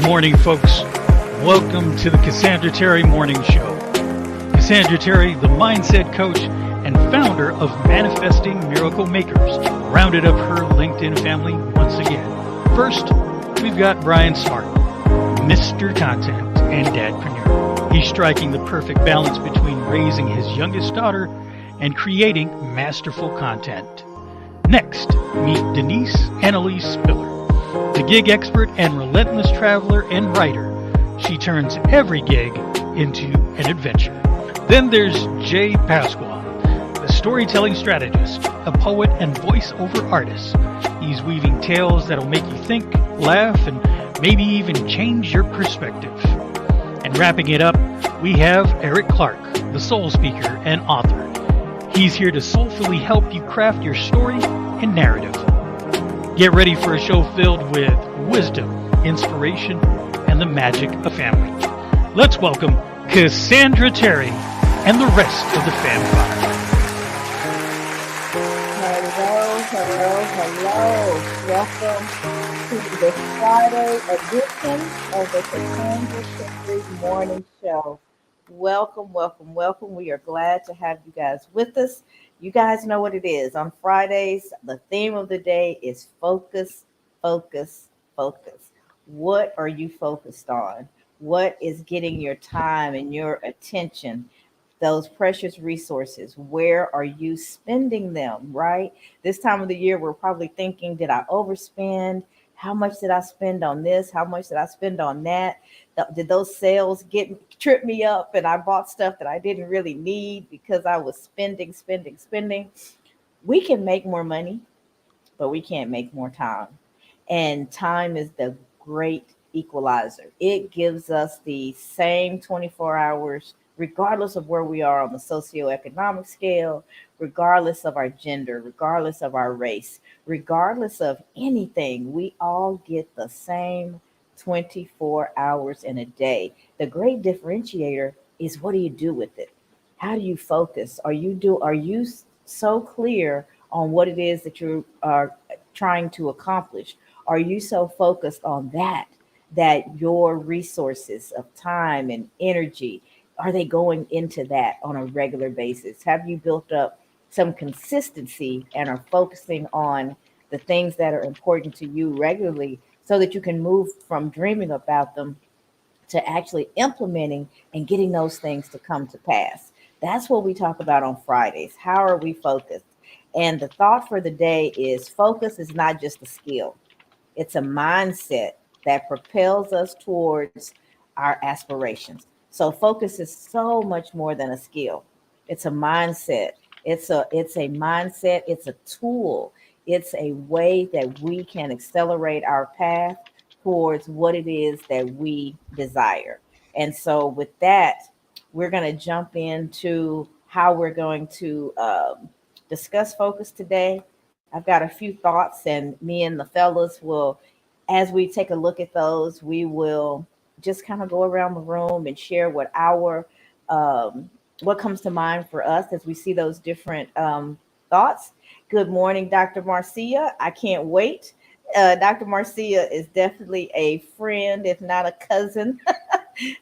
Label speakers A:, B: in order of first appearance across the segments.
A: morning, folks. Welcome to the Cassandra Terry Morning Show. Cassandra Terry, the mindset coach and founder of Manifesting Miracle Makers, rounded up her LinkedIn family once again. First, we've got Brian Smart, Mr. Content and Dadpreneur. He's striking the perfect balance between raising his youngest daughter and creating masterful content. Next, meet Denise Annalise Spiller, the gig expert and relentless traveler and writer. She turns every gig into an adventure. Then there's Jay Pasquale, the storytelling strategist, a poet and voiceover artist. He's weaving tales that'll make you think, laugh, and maybe even change your perspective. And wrapping it up, we have Eric Clark, the soul speaker and author. He's here to soulfully help you craft your story and narrative. Get ready for a show filled with wisdom, inspiration, and the magic of family. Let's welcome Cassandra Terry and the rest of the Fam Five.
B: Hello. Welcome to the Friday edition of the Cassandra Terry Morning Show. Welcome. We are glad to have you guys with us. You guys know what it is. On Fridays, the theme of the day is focus. What are you focused on? What is getting your time and your attention? Those precious resources, where are you spending them, right? This time of the year, we're probably thinking, did I overspend? How much did I spend on this? How much did I spend on that? Did those sales trip me up and I bought stuff that I didn't really need because I was spending? We can make more money, but we can't make more time. And time is the great equalizer. It gives us the same 24 hours, regardless of where we are on the socioeconomic scale, regardless of our gender, regardless of our race, regardless of anything. We all get the same 24 hours in a day. The great differentiator is, what do you do with it? How do you focus? Are you so clear on what it is that you are trying to accomplish? Are you so focused on that your resources of time and energy, are they going into that on a regular basis? Have you built up some consistency and are focusing on the things that are important to you regularly so that you can move from dreaming about them to actually implementing and getting those things to come to pass? That's what we talk about on Fridays. How are we focused? And the thought for the day is, focus is not just a skill. It's a mindset that propels us towards our aspirations. So focus is so much more than a skill. It's a mindset. It's a mindset. It's a tool. It's a way that we can accelerate our path towards what it is that we desire. And so with that, we're going to jump into how we're going to discuss focus today. I've got a few thoughts, and me and the fellas will, as we take a look at those, we will just kind of go around the room and share what what comes to mind for us as we see those different thoughts. Good morning, Dr. Marcia. I can't wait. Dr. Marcia is definitely a friend, if not a cousin,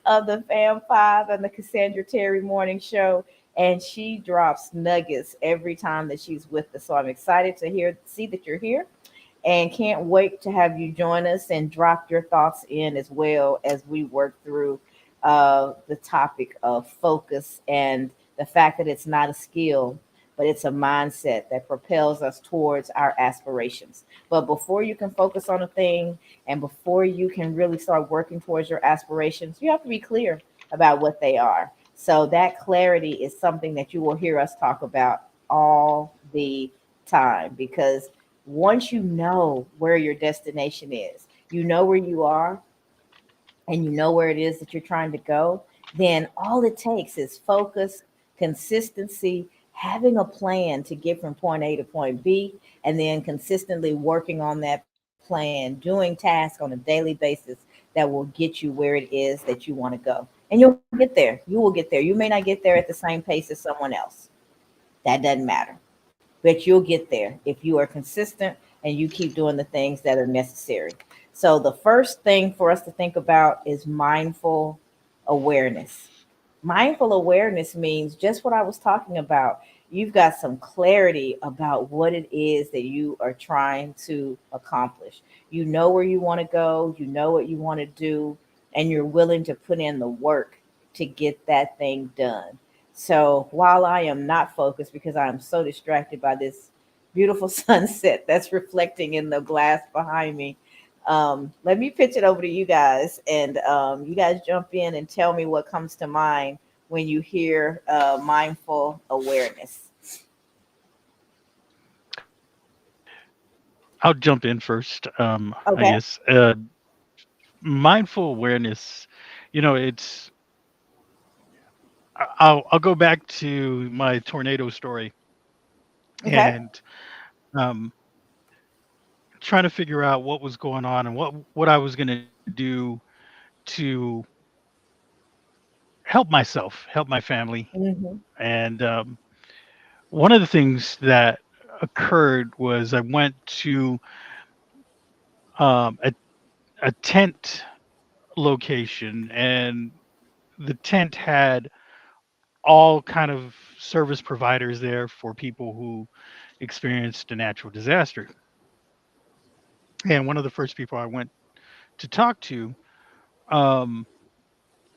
B: of the Fam Five and the Cassandra Terry Morning Show. And she drops nuggets every time that she's with us. So I'm excited to see that you're here, and can't wait to have you join us and drop your thoughts in as well as we work through the topic of focus and the fact that it's not a skill, but it's a mindset that propels us towards our aspirations. But before you can focus on a thing and before you can really start working towards your aspirations, you have to be clear about what they are. So that clarity is something that you will hear us talk about all the time, because once you know where your destination is, you know where you are, and you know where it is that you're trying to go, then all it takes is focus, consistency, having a plan to get from point A to point B, and then consistently working on that plan, doing tasks on a daily basis that will get you where it is that you want to go. And you'll get there. You will get there. You may not get there at the same pace as someone else. That doesn't matter. But you'll get there if you are consistent and you keep doing the things that are necessary. So, the first thing for us to think about is mindful awareness. Mindful awareness means just what I was talking about. You've got some clarity about what it is that you are trying to accomplish. You know where you want to go, you know what you want to do, and you're willing to put in the work to get that thing done. So while I am not focused because I am so distracted by this beautiful sunset that's reflecting in the glass behind me, let me pitch it over to you guys, and you guys jump in and tell me what comes to mind when you hear mindful awareness.
A: I'll jump in first. I
B: Okay.
A: guess mindful awareness. It's I'll go back to my tornado story
B: Okay.
A: and um, trying to figure out what was going on and what I was going to do to help myself, help my family.
B: Mm-hmm.
A: And one of the things that occurred was I went to a tent location, and the tent had all kind of service providers there for people who experienced a natural disaster. And one of the first people I went to talk to um,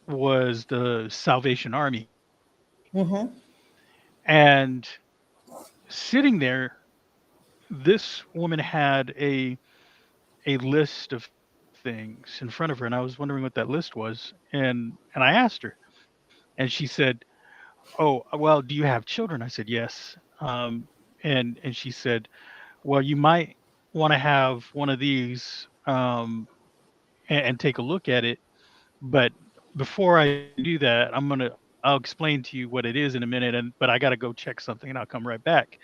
A: was the Salvation Army.
B: Mm-hmm.
A: And sitting there, this woman had a list of things in front of her, and I was wondering what that list was. And I asked her, and she said, "Oh, well, do you have children?" I said, "Yes." And she said, "Well, you might want to have one of these and take a look at it. But before I do that, I'll explain to you what it is in a minute. But I got to go check something, and I'll come right back."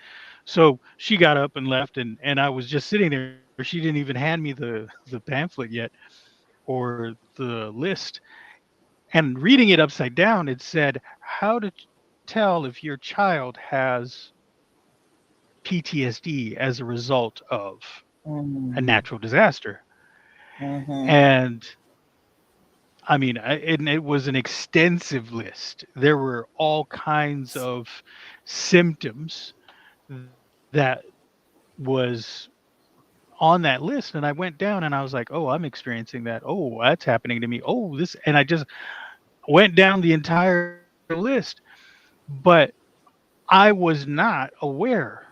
A: So she got up and left, and I was just sitting there. She didn't even hand me the pamphlet yet or the list. And reading it upside down, it said how to tell if your child has PTSD as a result of a
B: Mm-hmm.
A: natural disaster.
B: Mm-hmm.
A: And I mean, and it was an extensive list. There were all kinds of symptoms that was on that list. And I went down and I was like, oh, I'm experiencing that. Oh, that's happening to me. Oh, this. And I just went down the entire list. But I was not aware,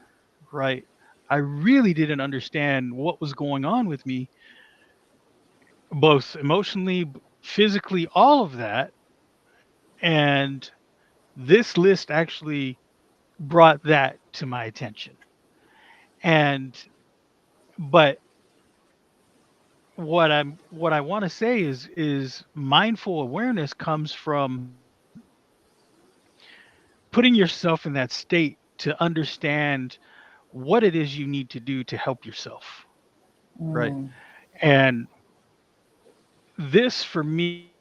A: right? I really didn't understand what was going on with me, both emotionally, physically, all of that. And this list actually brought that to my attention. And but what I want to say is mindful awareness comes from putting yourself in that state to understand what it is you need to do to help yourself, right?
B: Mm-hmm.
A: And this for me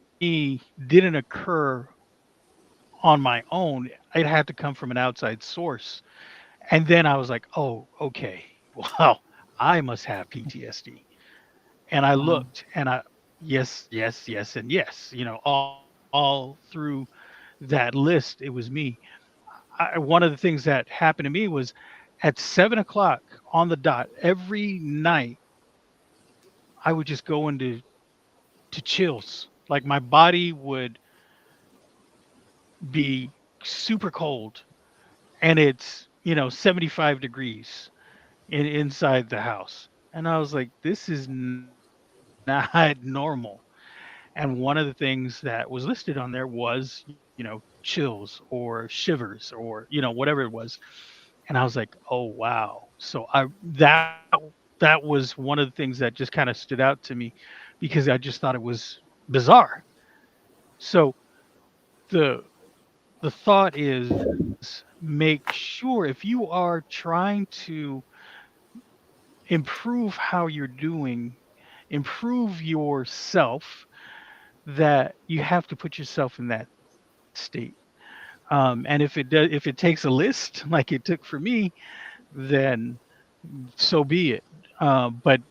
A: didn't occur on my own. It had to come from an outside source. And then I was like, "Oh, okay. Well, I must have PTSD." And I
B: Wow.
A: looked and yes, yes, yes, and yes, all through that list, it was me. One of the things that happened to me was at 7 o'clock on the dot every night, I would just go into to chills. Like my body would be super cold, and it's 75 degrees inside the house. And I was like, this is not normal. And one of the things that was listed on there was, chills or shivers or, whatever it was. And I was like, oh wow. So that was one of the things that just kind of stood out to me because I just thought it was bizarre. So the the thought is make sure if you are trying to improve how you're doing, improve yourself, that you have to put yourself in that state. And if it takes a list like it took for me, then so be it. But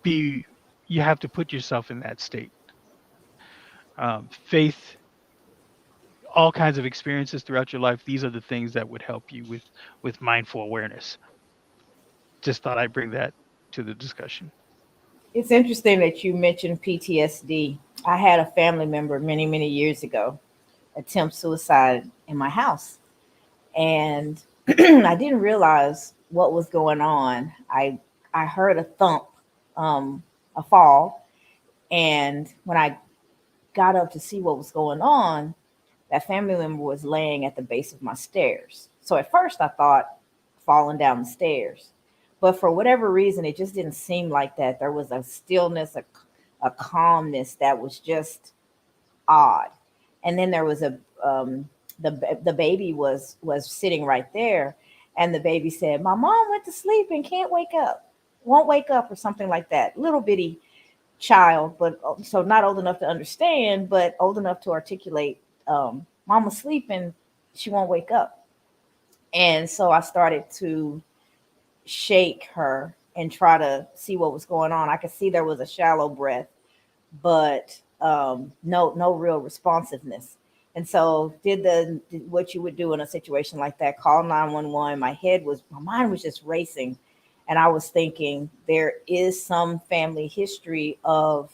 A: be you have to put yourself in that state. Faith, all kinds of experiences throughout your life. These are the things that would help you with mindful awareness. Just thought I'd bring that to the discussion.
B: It's interesting that you mentioned PTSD. I had a family member many, many years ago attempt suicide in my house. And I didn't realize what was going on. I heard a thump, a fall, and when I got up to see what was going on, that family member was laying at the base of my stairs. So at first I thought falling down the stairs. But for whatever reason, it just didn't seem like that. There was a stillness, a calmness that was just odd. And then there was the baby was sitting right there, and the baby said, "My mom went to sleep and can't wake up, won't wake up," or something like that. Little bitty child, but so not old enough to understand, but old enough to articulate. Mama's sleeping, she won't wake up. And so I started to shake her and try to see what was going on. I could see there was a shallow breath, but no real responsiveness. And so did what you would do in a situation like that, call 911. My mind was just racing, and I was thinking there is some family history of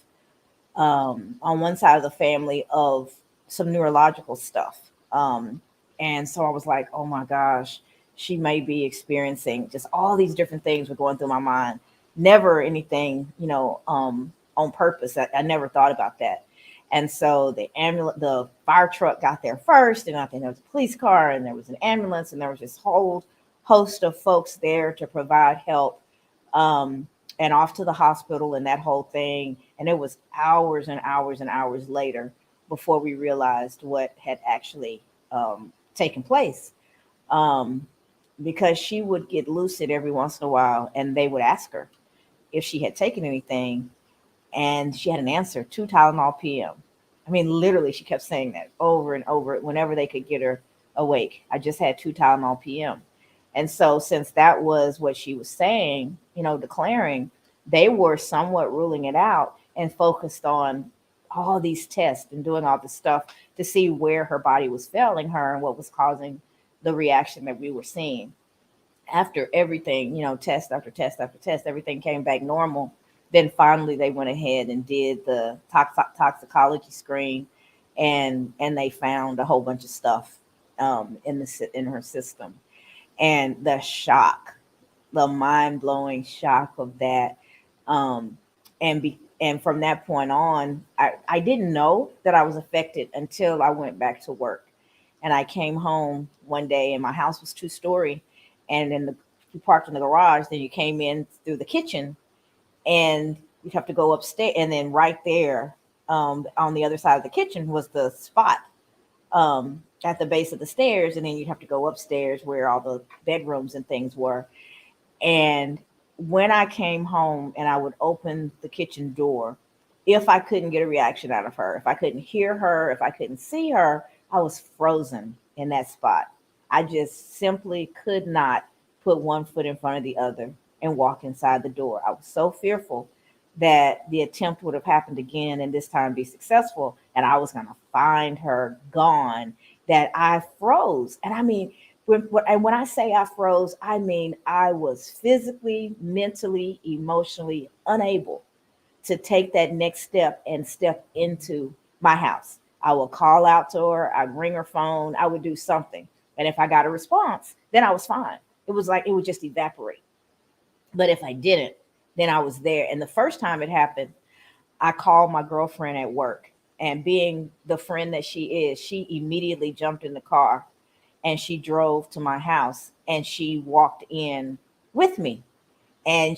B: on one side of the family of some neurological stuff. And so I was like, oh my gosh, she may be experiencing just all these different things were going through my mind. Never anything, on purpose. I never thought about that. And so the fire truck got there first, and I think there was a police car, and there was an ambulance, and there was this whole host of folks there to provide help. Um, and off to the hospital and that whole thing. And it was hours and hours and hours later before we realized what had actually taken place. Um, because she would get lucid every once in a while, and they would ask her if she had taken anything, and she had an answer: 2 Tylenol PM. I mean, literally, she kept saying that over and over whenever they could get her awake. I just had 2 Tylenol PM. And so, since that was what she was saying, declaring, they were somewhat ruling it out and focused on all these tests and doing all this stuff to see where her body was failing her and what was causing the reaction that we were seeing. After everything, test after test after test, everything came back normal. Then finally, they went ahead and did the toxicology screen, and they found a whole bunch of stuff in her system. And the shock, the mind blowing shock of that, um, and from that point on, I didn't know that I was affected until I went back to work. And I came home one day, and my house was 2 story, and you parked in the garage. Then you came in through the kitchen, and you'd have to go upstairs. And then right there, on the other side of the kitchen was the spot at the base of the stairs. And then you'd have to go upstairs where all the bedrooms and things were. And when I came home and I would open the kitchen door, if I couldn't get a reaction out of her, if I couldn't hear her, if I couldn't see her, I was frozen in that spot. I just simply could not put one foot in front of the other and walk inside the door. I was so fearful that the attempt would have happened again and this time be successful, and I was going to find her gone, that I froze. And I mean, when I say I froze, I mean I was physically, mentally, emotionally unable to take that next step and step into my house. I would call out to her, I'd ring her phone, I would do something. And if I got a response, then I was fine. It was like it would just evaporate. But if I didn't, then I was there. And the first time it happened, I called my girlfriend at work. And being the friend that she is, she immediately jumped in the car and she drove to my house and she walked in with me. And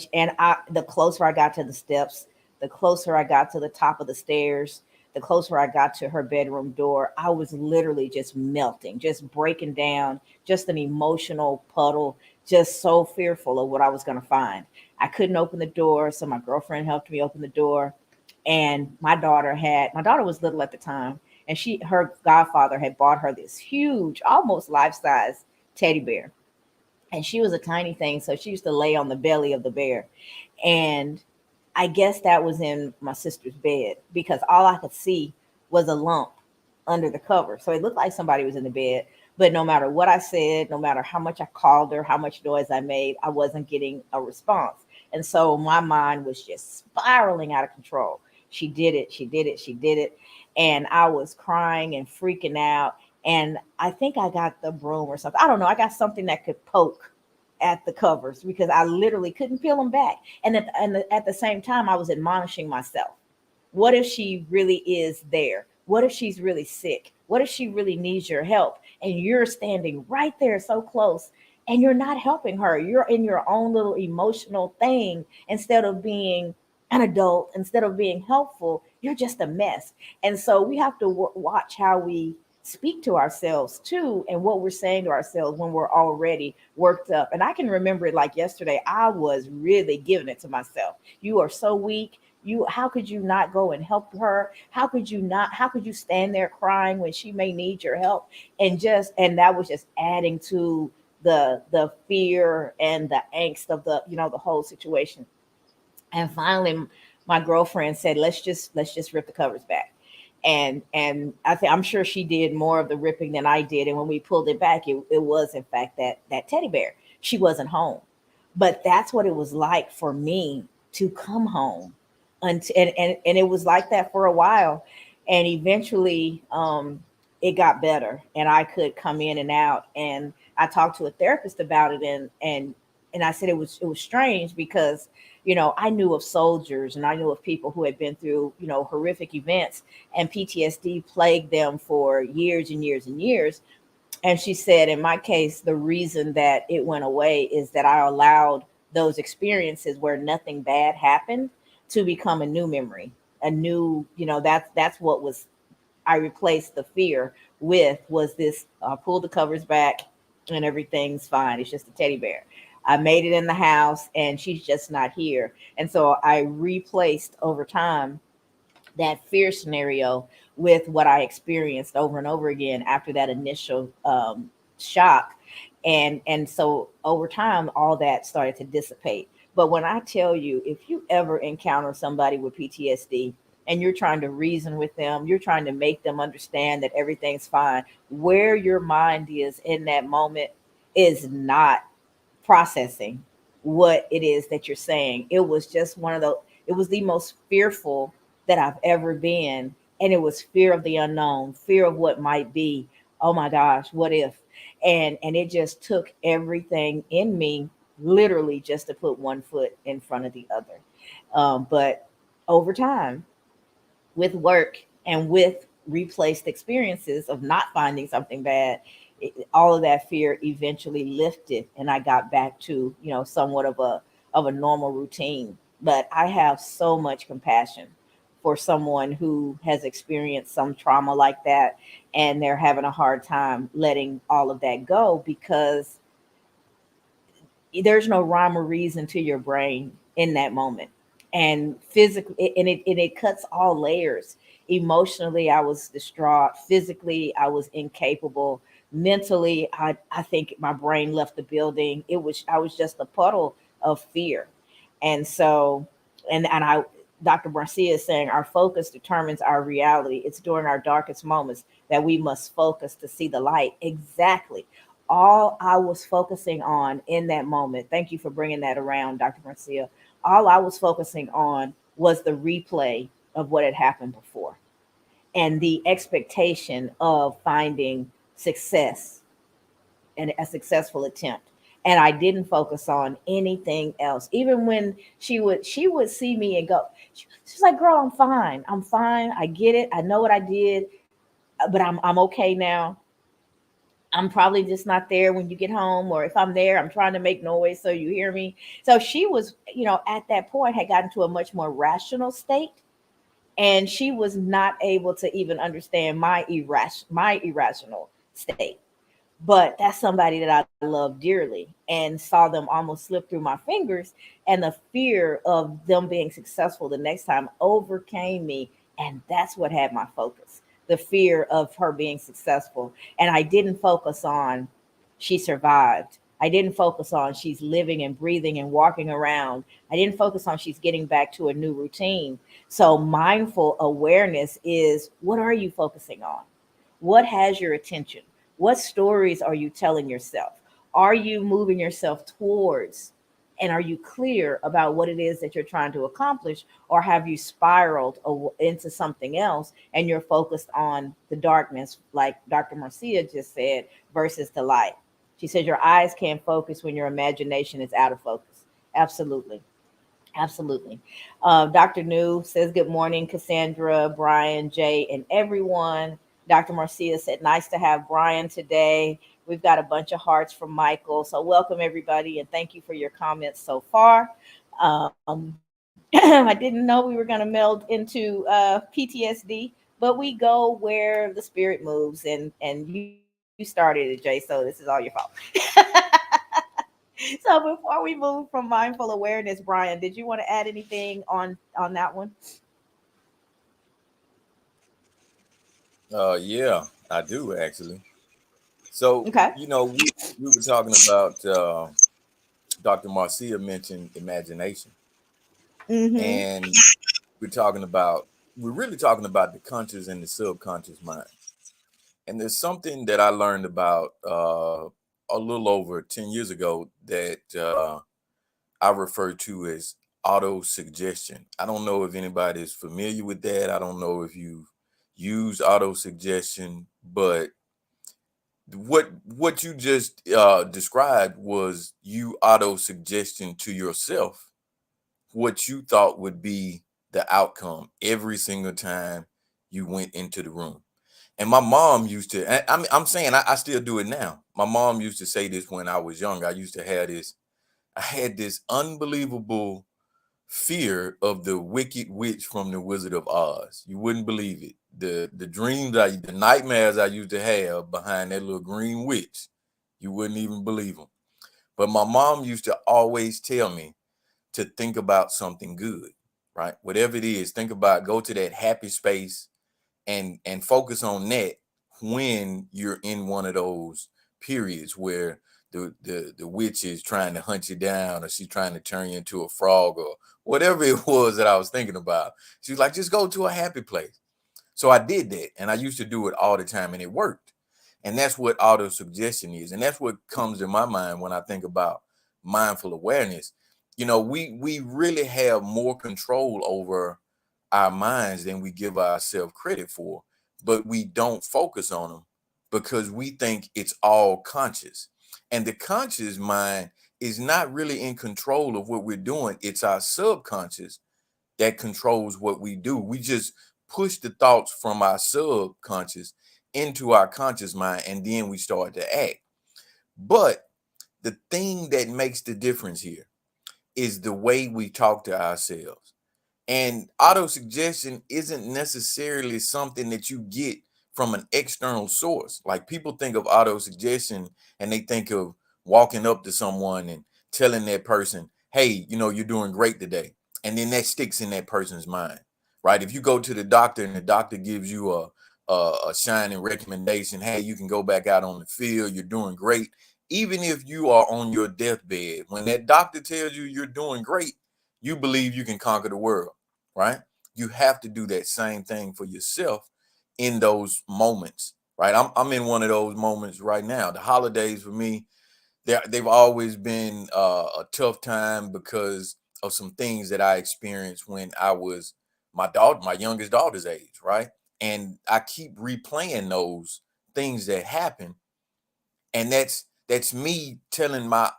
B: the closer I got to the steps, the closer I got to the top of the stairs, the closer I got to her bedroom door, I was literally just melting, just breaking down, just an emotional puddle, just so fearful of what I was going to find. I couldn't open the door, so my girlfriend helped me open the door. And my daughter was little at the time, and her godfather had bought her this huge, almost life-size teddy bear. And she was a tiny thing, so she used to lay on the belly of the bear. And I guess that was in my sister's bed because all I could see was a lump under the cover. So it looked like somebody was in the bed. But no matter what I said, no matter how much I called her, how much noise I made, I wasn't getting a response. And so my mind was just spiraling out of control. She did it. She did it. She did it. And I was crying and freaking out. And I think I got the broom or something. I don't know. I got something that could poke at the covers because I literally couldn't peel them back. At the same time, I was admonishing myself. What if she really is there? What if she's really sick? What if she really needs your help? And you're standing right there so close and you're not helping her. You're in your own little emotional thing instead of being an adult, instead of being helpful, you're just a mess. And so we have to watch how we speak to ourselves too and what we're saying to ourselves when we're already worked up. And I can remember it like yesterday. I was really giving it to myself. You are so weak. You, how could you not go and help her? How could you stand there crying when she may need your help? And that was just adding to the fear and the angst of the whole situation. And finally my girlfriend said, let's just rip the covers back. And I'm sure she did more of the ripping than I did. And when we pulled it back, it was in fact that teddy bear. She wasn't home. But that's what it was like for me to come home. And it was like that for a while. And eventually it got better and I could come in and out. And I talked to a therapist about it, and I said it was strange because I knew of soldiers and I knew of people who had been through horrific events, and PTSD plagued them for years and years and years. And she said, in my case, the reason that it went away is that I allowed those experiences where nothing bad happened to become a new memory, a new, that's what was, I replaced the fear with was this, pull the covers back and everything's fine. It's just a teddy bear. I made it in the house and she's just not here. And so I replaced over time that fear scenario with what I experienced over and over again after that initial shock. And so over time, all that started to dissipate. But when I tell you, if you ever encounter somebody with PTSD and you're trying to reason with them, you're trying to make them understand that everything's fine, where your mind is in that moment is not processing what it is that you're saying. It was just it was the most fearful that I've ever been. And it was fear of the unknown, fear of what might be. Oh my gosh, what if? And it just took everything in me literally just to put one foot in front of the other. But over time, with work and with replaced experiences of not finding something bad, all of that fear eventually lifted and I got back to somewhat of a normal routine. But I have so much compassion for someone who has experienced some trauma like that and they're having a hard time letting all of that go because there's no rhyme or reason to your brain in that moment. And physically, and it cuts all layers. Emotionally, I was distraught. Physically, I was incapable. Mentally, I think my brain left the building. I was just a puddle of fear. And so, and I, Dr. Garcia is saying our focus determines our reality. It's during our darkest moments that we must focus to see the light. Exactly. All I was focusing on in that moment, thank you for bringing that around, Dr. Garcia. All I was focusing on was the replay of what had happened before and the expectation of finding success and a successful attempt. And I didn't focus on anything else. Even when she would see me and go, she's like, "Girl, I'm fine. I'm fine. I get it. I know what I did, but I'm okay now. I'm probably just not there when you get home, or if I'm there, I'm trying to make noise so you hear me." So she was, at that point had gotten to a much more rational state, and she was not able to even understand my irrational state. But that's somebody that I love dearly and saw them almost slip through my fingers. And the fear of them being successful the next time overcame me. And that's what had my focus, the fear of her being successful. And I didn't focus on she survived. I didn't focus on she's living and breathing and walking around. I didn't focus on she's getting back to a new routine. So mindful awareness is, what are you focusing on? What has your attention? What stories are you telling yourself? Are you moving yourself towards, and are you clear about what it is that you're trying to accomplish? Or have you spiraled into something else and you're focused on the darkness, like Dr. Marcia just said, versus the light? She says your eyes can't focus when your imagination is out of focus. Absolutely. Absolutely. Dr. New says, good morning, Cassandra, Brian, Jay, and everyone. Dr. Marcia said, nice to have Brian today. We've got a bunch of hearts from Michael. So, welcome, everybody, and thank you for your comments so far. I didn't know we were going to meld into PTSD, but we go where the spirit moves, and you started it, Jay, so this is all your fault. So before we move from mindful awareness, Brian, did you want to add anything on that one?
C: Yeah, I do actually. So,
B: Okay.
C: we were talking about Dr. Marcia mentioned imagination,
B: Mm-hmm.
C: and we're really talking about the conscious and the subconscious mind. And there's something that I learned about a little over 10 years ago that I refer to as auto suggestion. I don't know if anybody is familiar with that. I don't know if you use auto suggestion, but what you just described was you auto suggestion to yourself what you thought would be the outcome every single time you went into the room. And my mom used to, I'm saying I still do it now. My mom used to say this when I was young. I used to have this, I had this unbelievable fear of the wicked witch from the Wizard of Oz. You wouldn't believe it. The dreams the nightmares I used to have behind that little green witch, you wouldn't even believe them. But my mom used to always tell me to think about something good, right? Whatever it is, think about, go to that happy space and focus on that when you're in one of those periods where the witch is trying to hunt you down, or she's trying to turn you into a frog, or whatever it was that I was thinking about. She's like, just go to a happy place. So I did that, and I used to do it all the time, and it worked. And that's what auto suggestion is, and that's what comes to my mind when I think about mindful awareness. We really have more control over our minds than we give ourselves credit for, but we don't focus on them because we think it's all conscious. And the conscious mind is not really in control of what we're doing. It's our subconscious that controls what we do. We just push the thoughts from our subconscious into our conscious mind, and then we start to act. But the thing that makes the difference here is the way we talk to ourselves. And auto suggestion isn't necessarily something that you get from an external source. Like, people think of auto suggestion and they think of walking up to someone and telling that person, hey, you're doing great today. And then that sticks in that person's mind, right? If you go to the doctor and the doctor gives you a shining recommendation, hey, you can go back out on the field, you're doing great. Even if you are on your deathbed, when that doctor tells you you're doing great, you believe you can conquer the world, right? You have to do that same thing for yourself in those moments, right? I'm in one of those moments right now. The holidays for me, they've always been a tough time because of some things that I experienced when I was my youngest daughter's age, right? And I keep replaying those things that happened, and that's me telling my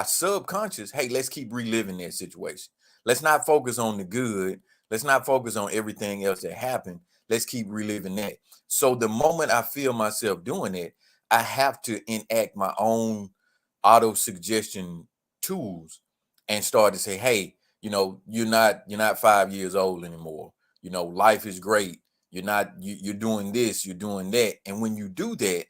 C: subconscious, hey, let's keep reliving that situation. Let's not focus on the good. Let's not focus on everything else that happened. Let's keep reliving that. So the moment I feel myself doing it, I have to enact my own auto suggestion tools and start to say, hey, you're not 5 years old anymore. Life is great. You're doing this, you're doing that. And when you do that,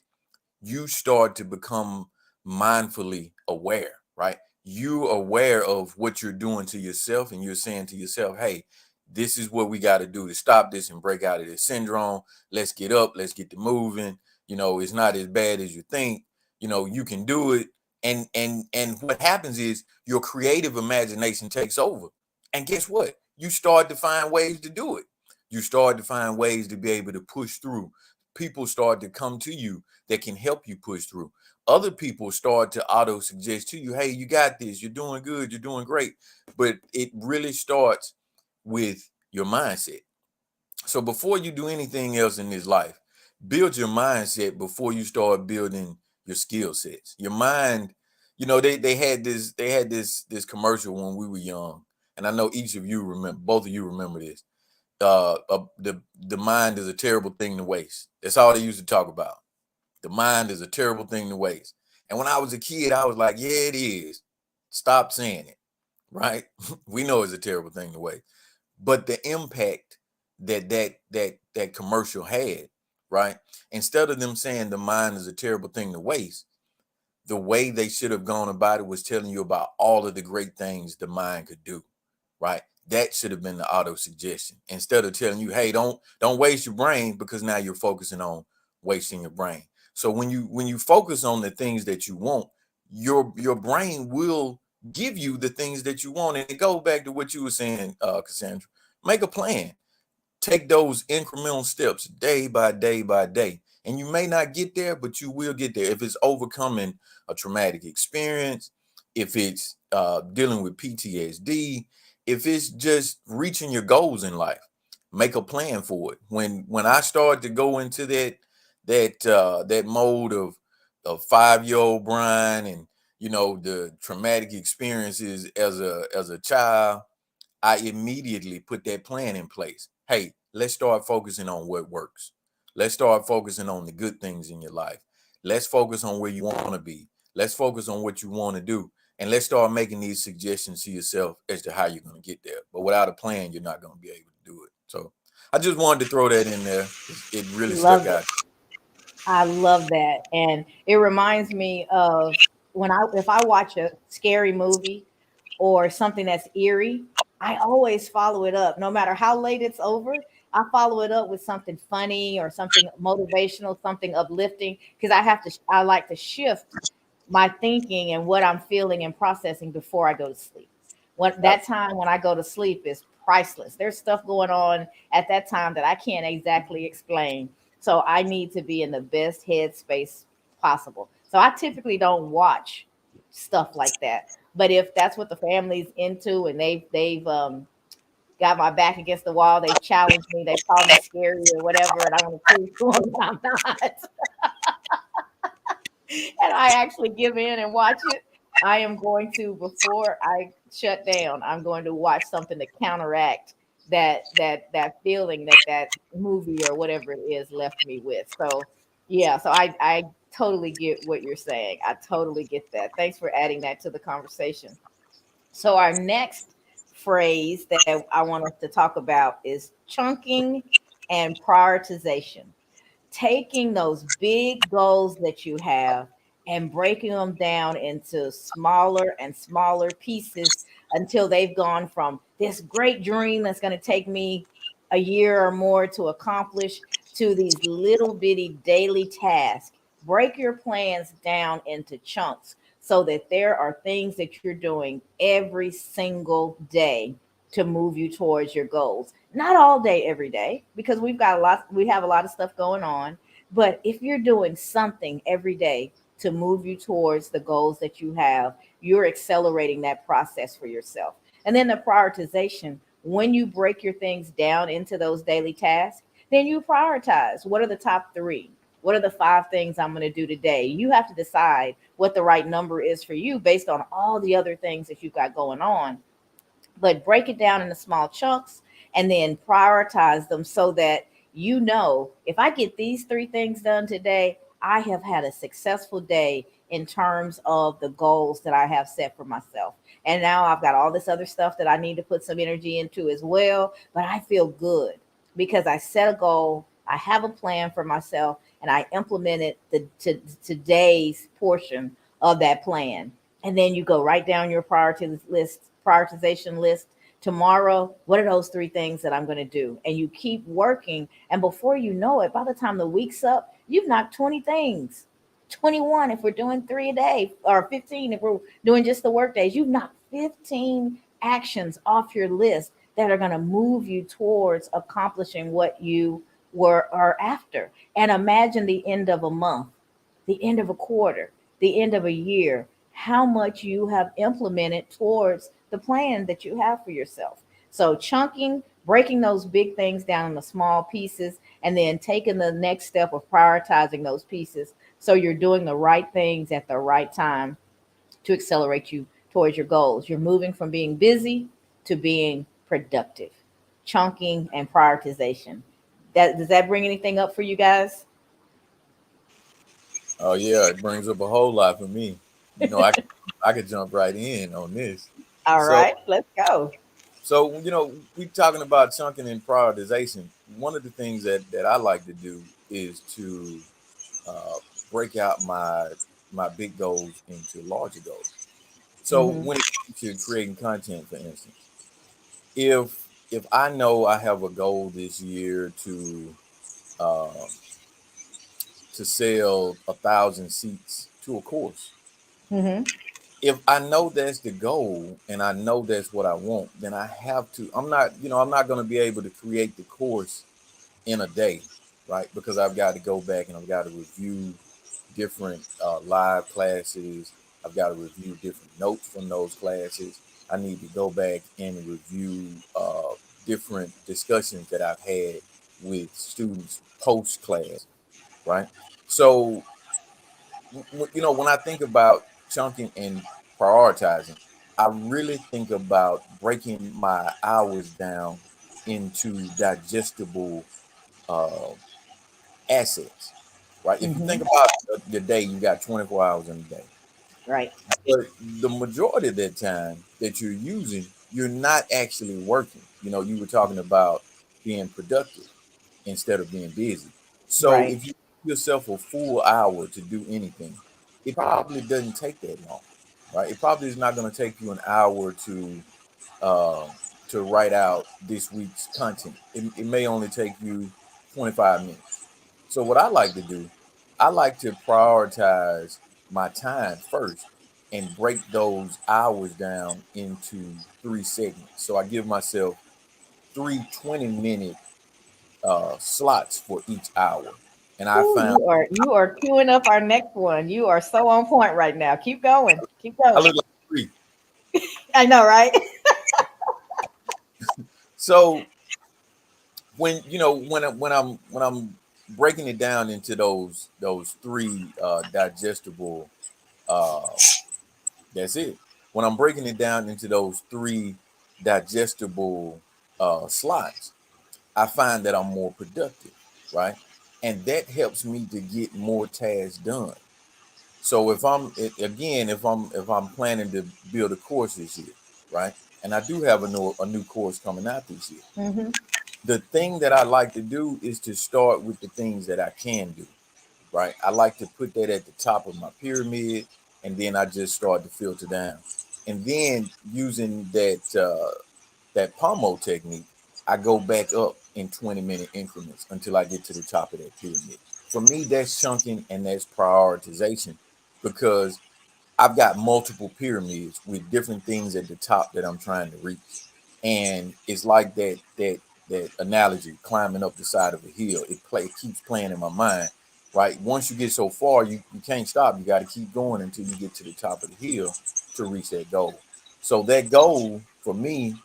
C: you start to become mindfully aware, right? You're aware of what you're doing to yourself, and you're saying to yourself, hey, this is what we got to do to stop this and break out of this syndrome. Let's get up, let's get to moving. It's not as bad as you think. You can do it. And what happens is your creative imagination takes over. And guess what? You start to find ways to do it. You start to find ways to be able to push through. People start to come to you that can help you push through. Other people start to auto suggest to you, hey, you got this, you're doing good, you're doing great. But it really starts with your mindset. So before you do anything else in this life, build your mindset before you start building your skill sets. Your mind, they had this commercial when we were young, and I know each of you remember, both of you remember this. The mind is a terrible thing to waste. That's all they used to talk about. The mind is a terrible thing to waste. And when I was a kid, I was like, yeah, it is. Stop saying it, right? We know it's a terrible thing to waste. But the impact that commercial had, right? Instead of them saying the mind is a terrible thing to waste, the way they should have gone about it was telling you about all of the great things the mind could do, right? That should have been the auto suggestion instead of telling you, hey, don't waste your brain, because now you're focusing on wasting your brain. So when you focus on the things that you want, your brain will give you the things that you want. And it goes back to what you were saying, Cassandra. Make a plan. Take those incremental steps day by day by day. And you may not get there, but you will get there. If it's overcoming a traumatic experience, if it's dealing with PTSD, if it's just reaching your goals in life, make a plan for it. When I started to go into that mode of 5-year-old Brian, and the traumatic experiences as a child, I immediately put that plan in place. Hey, let's start focusing on what works. Let's start focusing on the good things in your life. Let's focus on where you want to be. Let's focus on what you want to do. And let's start making these suggestions to yourself as to how you're going to get there. But without a plan, you're not going to be able to do it. So I just wanted to throw that in there. It really stuck
B: Love it.
C: out.
B: I love that. And it reminds me of if I watch a scary movie or something that's eerie, I always follow it up. No matter how late it's over, I follow it up with something funny or something motivational, something uplifting, because I like to shift my thinking and what I'm feeling and processing before I go to sleep. What that time when I go to sleep is priceless. There's stuff going on at that time that I can't exactly explain. So I need to be in the best headspace possible. So I typically don't watch stuff like that. But if that's what the family's into and they've got my back against the wall, they've challenged me, they've called me scary or whatever, and I want to prove to them that I'm not, and I actually give in and watch it, I am going to, before I shut down, I'm going to watch something to counteract that feeling that movie or whatever it is left me with. So yeah, so I totally get what you're saying. I totally get that. Thanks for adding that to the conversation. So our next phrase that I want us to talk about is chunking and prioritization, taking those big goals that you have and breaking them down into smaller and smaller pieces until they've gone from this great dream that's going to take me a year or more to accomplish to these little bitty daily tasks. Break your plans down into chunks so that there are things that you're doing every single day to move you towards your goals. Not all day, every day, because we have a lot of stuff going on. But if you're doing something every day to move you towards the goals that you have, you're accelerating that process for yourself. And then the prioritization, when you break your things down into those daily tasks, then you prioritize. What are the top three? What are the five things I'm going to do today? You have to decide what the right number is for you based on all the other things that you've got going on, but break it down into small chunks and then prioritize them so that if I get these three things done today, I have had a successful day in terms of the goals that I have set for myself. And now I've got all this other stuff that I need to put some energy into as well, but I feel good because I set a goal, I have a plan for myself, and I implemented today's portion of that plan. And then you go right down your prioritization list. Tomorrow, what are those three things that I'm going to do? And you keep working. And before you know it, by the time the week's up, you've knocked 20 things, 21 if we're doing 3 a day, or 15 if we're doing just the work days. You've knocked 15 actions off your list that are going to move you towards accomplishing what you were are after. And imagine the end of a month, the end of a quarter, the end of a year, how much you have implemented towards the plan that you have for yourself. So chunking, breaking those big things down into small pieces, and then taking the next step of prioritizing those pieces so you're doing the right things at the right time to accelerate you towards your goals. You're moving from being busy to being productive. Chunking and prioritization. That does that bring anything up for you guys?
C: Oh yeah, it brings up a whole lot for me. I could jump right in on this.
B: All
C: So
B: right, let's go.
C: we talking about chunking and prioritization. One of the things that I like to do is to uh, break out my big goals into larger goals. So
B: Mm-hmm.
C: when it comes to creating content, for instance, if I know I have a goal this year uh, to sell 1,000 seats to a course,
B: Mm-hmm.
C: if I know that's the goal and I know that's what I want, then I have to. I'm not going to be able to create the course in a day, right? Because I've got to go back and I've got to review different live classes. I've got to review different notes from those classes. I need to go back and review different discussions that I've had with students post class, right? So, when I think about chunking and prioritizing, I really think about breaking my hours down into digestible uh, assets, right? If you
B: Mm-hmm.
C: think about the day, you got 24 hours in a day.
B: Right.
C: But the majority of that time that you're using, you're not actually working. You were talking about being productive instead of being busy. So
B: Right.
C: if you give yourself a full hour to do anything, it probably doesn't take that long, right? It probably is not going to take you an hour uh, to write out this week's content. It may only take you 25 minutes. So what I like to do, I like to prioritize my time first and break those hours down into three segments. So I give myself three 20-minute slots for each hour. And I
B: Ooh,
C: found
B: you are queuing up our next one. You are so on point right now. Keep going. Keep
C: I
B: going.
C: look like three.
B: I know, right?
C: So when I'm breaking it down into those three digestible uh that's it. When I'm breaking it down into those three digestible slots, I find that I'm more productive, right? And that helps me to get more tasks done. So if I'm planning to build a course this year, right? And I do have a new course coming out this year.
B: Mm-hmm.
C: The thing that I like to do is to start with the things that I can do, right? I like to put that at the top of my pyramid, and then I just start to filter down. And then using that pomo technique, I go back up in 20-minute increments until I get to the top of that pyramid. For me, that's chunking and that's prioritization because I've got multiple pyramids with different things at the top that I'm trying to reach. And it's like that analogy climbing up the side of a hill. It keeps playing in my mind. Right. Once you get so far, you can't stop. You got to keep going until you get to the top of the hill to reach that goal. So that goal for me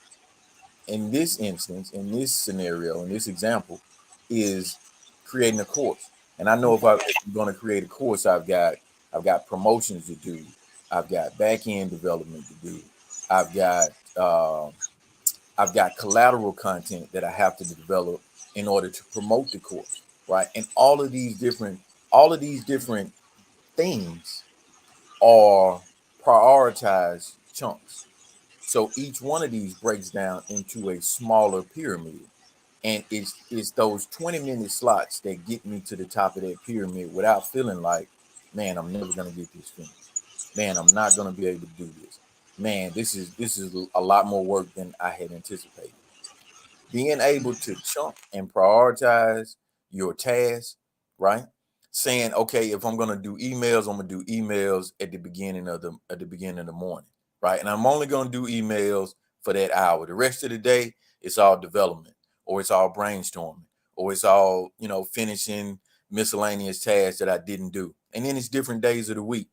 C: in this instance, in this scenario, in this example, is creating a course. And I know if I'm going to create a course, I've got promotions to do, I've got back end development to do, I've got uh, I've got collateral content that I have to develop in order to promote the course, right? And all of these different things are prioritized chunks. So each one of these breaks down into a smaller pyramid. And it's those 20-minute slots that get me to the top of that pyramid without feeling like, man, I'm never gonna get this finished. Man, I'm not gonna be able to do this. Man, this is a lot more work than I had anticipated. Being able to chunk and prioritize your tasks, right? saying, okay, if I'm gonna do emails, I'm gonna do emails at the beginning of the morning, right? And I'm only gonna do emails for that hour. The rest of the day, it's all development, or it's all brainstorming, or it's all finishing miscellaneous tasks that I didn't do. And then it's different days of the week.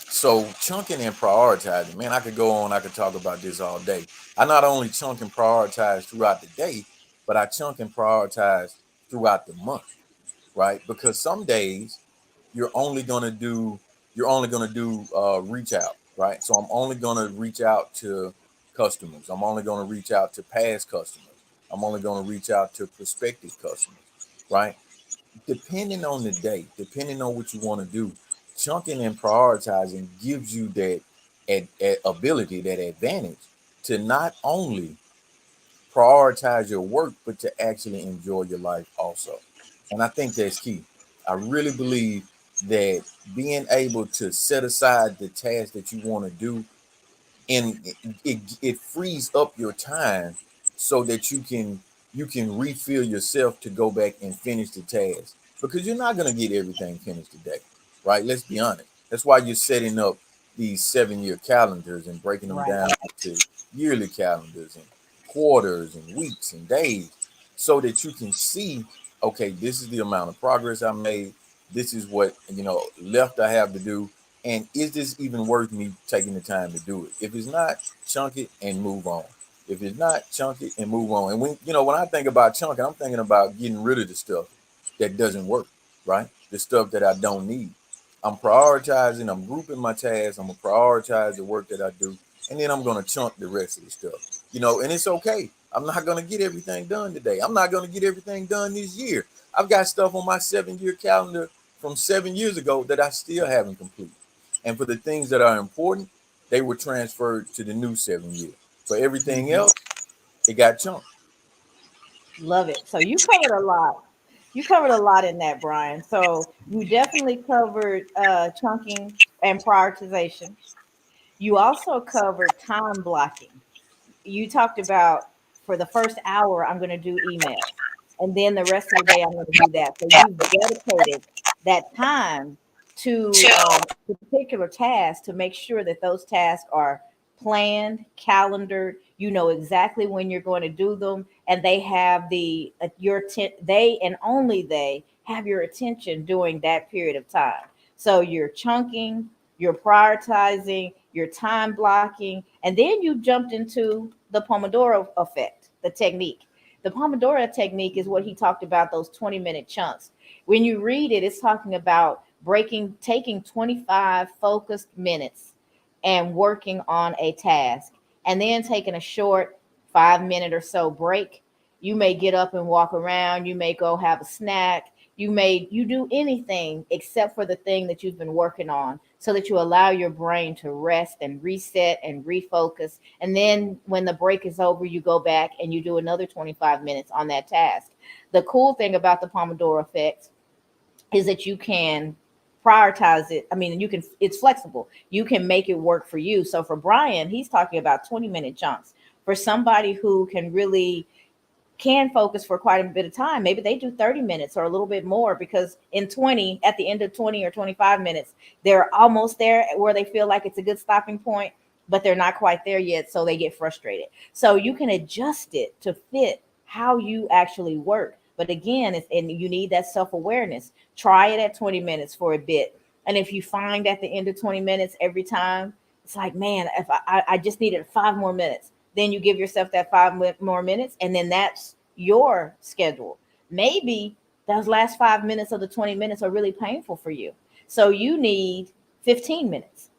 C: So chunking and prioritizing, man, I could go on, I could talk about this all day. I not only chunk and prioritize throughout the day, but I chunk and prioritize throughout the month, right? Because some days you're only gonna do reach out, right? So I'm only gonna reach out to customers. I'm only gonna reach out to past customers. I'm only gonna reach out to prospective customers, right? Depending on the day, depending on what you want to do, chunking and prioritizing gives you that ability, that advantage to not only prioritize your work, but to actually enjoy your life also. And I think that's key. I really believe that being able to set aside the tasks that you want to do, and it frees up your time so that you can refill yourself to go back and finish the task, because you're not going to get everything finished today, right? Let's be honest. That's why you're setting up these 7-year calendars and breaking them
B: Right.
C: down to yearly calendars and quarters and weeks and days, so that you can see, okay, this is the amount of progress I made, this is what left I have to do, and is this even worth me taking the time to do it? If it's not, chunk it and move on. If it's not, chunk it and move on. And when I think about chunking, I'm thinking about getting rid of the stuff that doesn't work, right? The stuff that I don't need. I'm prioritizing, I'm grouping my tasks, I'm gonna prioritize the work that I do, and then I'm gonna chunk the rest of the stuff. And it's okay. I'm not gonna get everything done today. I'm not gonna get everything done this year. I've got stuff on my 7-year calendar from 7 years ago that I still haven't completed. And for the things that are important, they were transferred to the new 7 year. For everything
B: Mhm.
C: else, it got chunked.
B: Love it. So you covered a lot. You covered a lot in that, Brian. So you definitely covered chunking and prioritization. You also covered time blocking. You talked about for the first hour, I'm going to do emails. And then the rest of the day, I'm going to do that. So you've dedicated that time to a particular task to make sure that those tasks are planned, calendared. You know exactly when you're going to do them, and they have they and only they have your attention during that period of time. So you're chunking, you're prioritizing, you're time blocking, and then you jumped into the Pomodoro effect, the technique. The Pomodoro technique is what he talked about, those 20-minute chunks. When you read it, it's talking about taking 25 focused minutes and working on a task, and then taking a short 5 minute or so break. You may get up and walk around, you may go have a snack, you do anything except for the thing that you've been working on, so that you allow your brain to rest and reset and refocus. And then when the break is over, you go back and you do another 25 minutes on that task. The cool thing about the Pomodoro effect is that you can prioritize it. I mean, it's flexible. You can make it work for you. So for Brian, he's talking about 20-minute chunks. For somebody who can focus for quite a bit of time, maybe they do 30 minutes or a little bit more, because at the end of 20 or 25 minutes, they're almost there where they feel like it's a good stopping point, but they're not quite there yet. So they get frustrated. So you can adjust it to fit how you actually work. But again, and you need that self awareness. Try it at 20 minutes for a bit. And if you find at the end of 20 minutes every time, it's like, man, if I just needed 5 more minutes, then you give yourself that more minutes, and then that's your schedule. Maybe those last 5 minutes of the 20 minutes are really painful for you, so you need 15 minutes.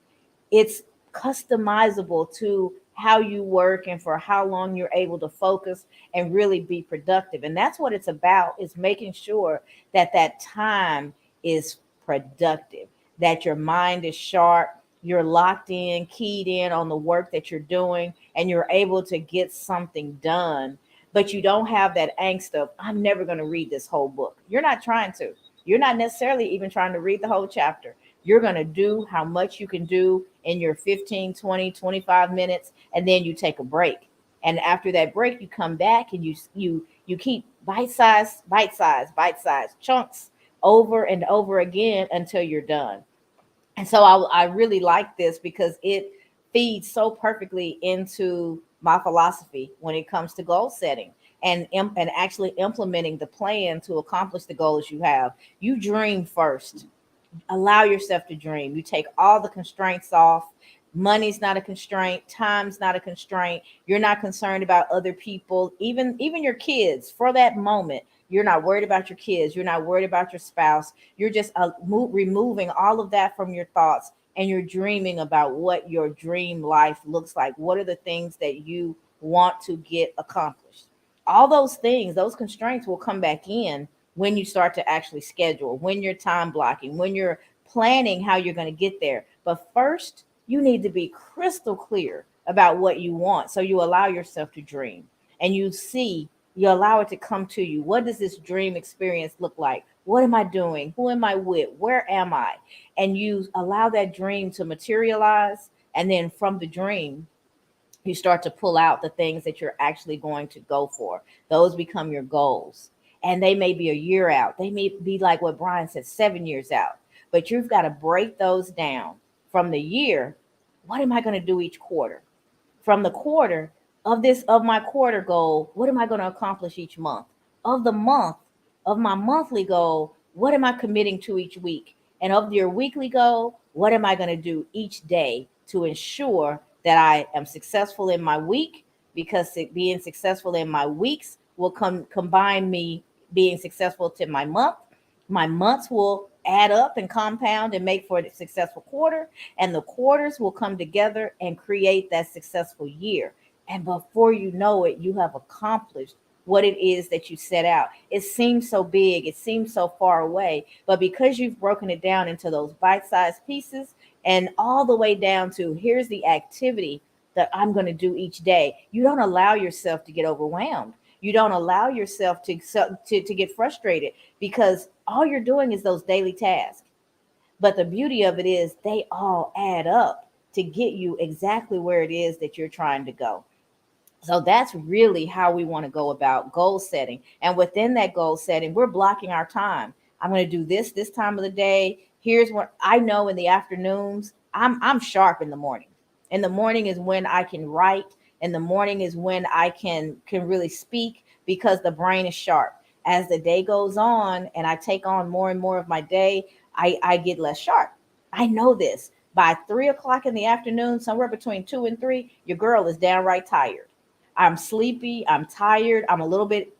B: It's customizable to how you work and for how long you're able to focus and really be productive. And that's what it's about, is making sure that that time is productive, that your mind is sharp, you're locked in, keyed in on the work that you're doing, and you're able to get something done. But you don't have that angst of, I'm never going to read this whole book. You're not trying to. You're not necessarily even trying to read the whole chapter. You're going to do how much you can do in your 15, 20, 25 minutes, and then you take a break. And after that break, you come back and you keep bite size chunks over and over again until you're done. And so I really like this because it feeds so perfectly into my philosophy when it comes to goal setting and actually implementing the plan to accomplish the goals you have. You dream first. Allow yourself to dream. You take all the constraints off. Money's not a constraint, time's not a constraint. You're not concerned about other people, even your kids. For that moment, you're not worried about your kids, you're not worried about your spouse. You're just removing all of that from your thoughts, and you're dreaming about what your dream life looks like. What are the things that you want to get accomplished? All those things, those constraints will come back in when you start to actually schedule, when you're time blocking, when you're planning how you're going to get there. But first, you need to be crystal clear about what you want. So you allow yourself to dream and you allow it to come to you. What does this dream experience look like? What am I doing? Who am I with? Where am I? And you allow that dream to materialize. And then from the dream, you start to pull out the things that you're actually going to go for. Those become your goals. And they may be a year out. They may be like what Brian said, 7 years out. But you've got to break those down from the year. What am I going to do each quarter? From the quarter of my quarter goal, what am I going to accomplish each month? Of the month, of my monthly goal, what am I committing to each week? And of your weekly goal, what am I going to do each day to ensure that I am successful in my week? Because being successful in my weeks will combine me being successful to my month. My months will add up and compound and make for a successful quarter, and the quarters will come together and create that successful year. And before you know it, you have accomplished what it is that you set out. It seems so big, it seems so far away, but because you've broken it down into those bite-sized pieces and all the way down to here's the activity that I'm going to do each day, you don't allow yourself to get overwhelmed. You don't allow yourself to get frustrated because all you're doing is those daily tasks. But the beauty of it is they all add up to get you exactly where it is that you're trying to go. So that's really how we want to go about goal setting. And within that goal setting, we're blocking our time. I'm going to do this time of the day. Here's what I know in the afternoons. I'm sharp in the morning. In the morning is when I can write. In the morning is when I can really speak because the brain is sharp. As the day goes on and I take on more and more of my day, I get less sharp. I know this. By 3 o'clock in the afternoon, somewhere between 2 and 3, your girl is downright tired. I'm sleepy. I'm tired. I'm a little bit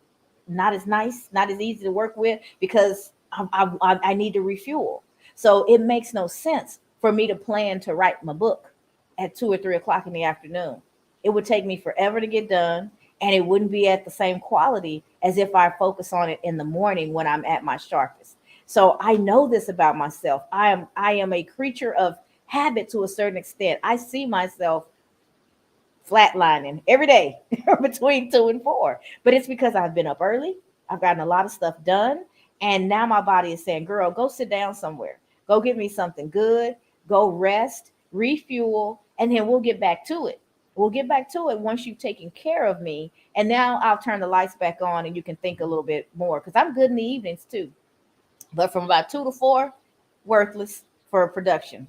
B: not as nice, not as easy to work with because I need to refuel. So it makes no sense for me to plan to write my book at 2 or 3 o'clock in the afternoon. It would take me forever to get done, and it wouldn't be at the same quality as if I focus on it in the morning when I'm at my sharpest. So I know this about myself. I am a creature of habit to a certain extent. I see myself flatlining every day between 2 and 4. But it's because I've been up early. I've gotten a lot of stuff done. And now my body is saying, girl, go sit down somewhere. Go get me something good. Go rest, refuel, and then we'll get back to it. We'll get back to it once you've taken care of me. And now I'll turn the lights back on and you can think a little bit more because I'm good in the evenings too. But from about 2 to 4, worthless for production.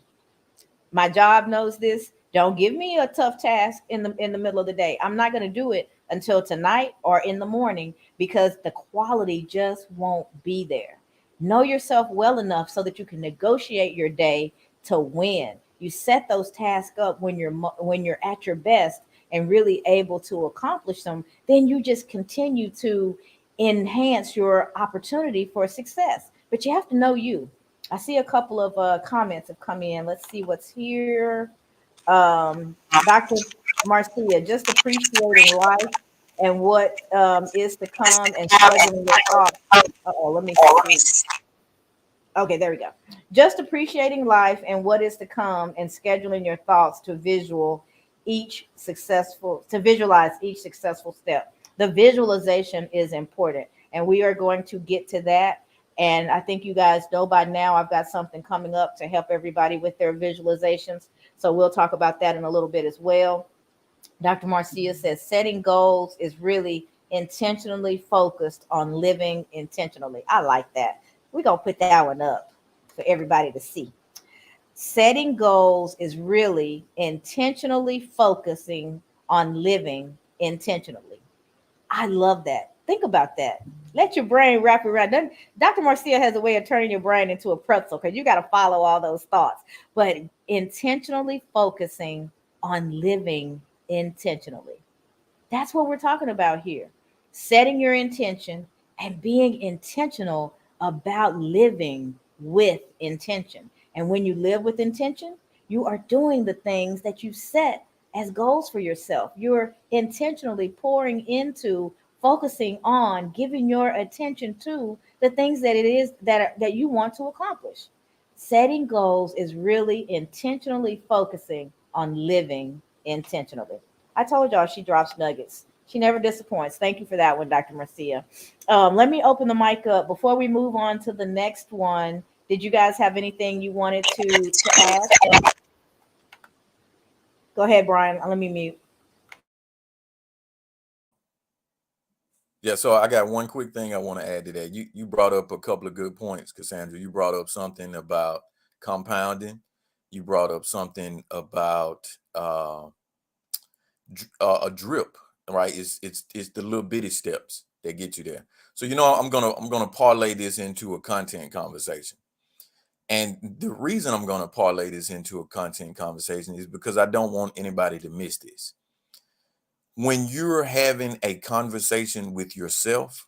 B: My job knows this. Don't give me a tough task in the middle of the day. I'm not going to do it until tonight or in the morning because the quality just won't be there. Know yourself well enough so that you can negotiate your day to win. You set those tasks up when you're at your best and really able to accomplish them, then you just continue to enhance your opportunity for success. But you have to know you. I see a couple of comments have come in. Let's see what's here. Dr. Marcia, just appreciating life and what is to come and scheduling your thoughts. Oh, let me see. Okay, there we go. Just appreciating life and what is to come and scheduling your thoughts to visualize each successful step. The visualization is important, and we are going to get to that. And I think you guys know by now I've got something coming up to help everybody with their visualizations. So we'll talk about that in a little bit as well. Dr. Marcia says setting goals is really intentionally focused on living intentionally. I like that. We're going to put that one up for everybody to see. Setting goals is really intentionally focusing on living intentionally. I love that. Think about that. Let your brain wrap around. Dr. Marcia has a way of turning your brain into a pretzel because you got to follow all those thoughts. But intentionally focusing on living intentionally. That's what we're talking about here. Setting your intention and being intentional about living with intention. And when you live with intention, you are doing the things that you set as goals for yourself. You're intentionally pouring into, focusing on, giving your attention to the things that it is that you want to accomplish. Setting goals is really intentionally focusing on living intentionally. I told y'all she drops nuggets. She never disappoints. Thank you for that one, Dr. Marcia. Let me open the mic up before we move on to the next one. Did you guys have anything you wanted to add? Go ahead, Brian. Let me mute.
C: Yeah, so I got one quick thing I want to add to that. You brought up a couple of good points, Cassandra. You brought up something about compounding. You brought up something about a drip, right? It's the little bitty steps that get you there. So I'm gonna parlay this into a content conversation. And the reason I'm gonna parlay this into a content conversation is because I don't want anybody to miss this. When you're having a conversation with yourself,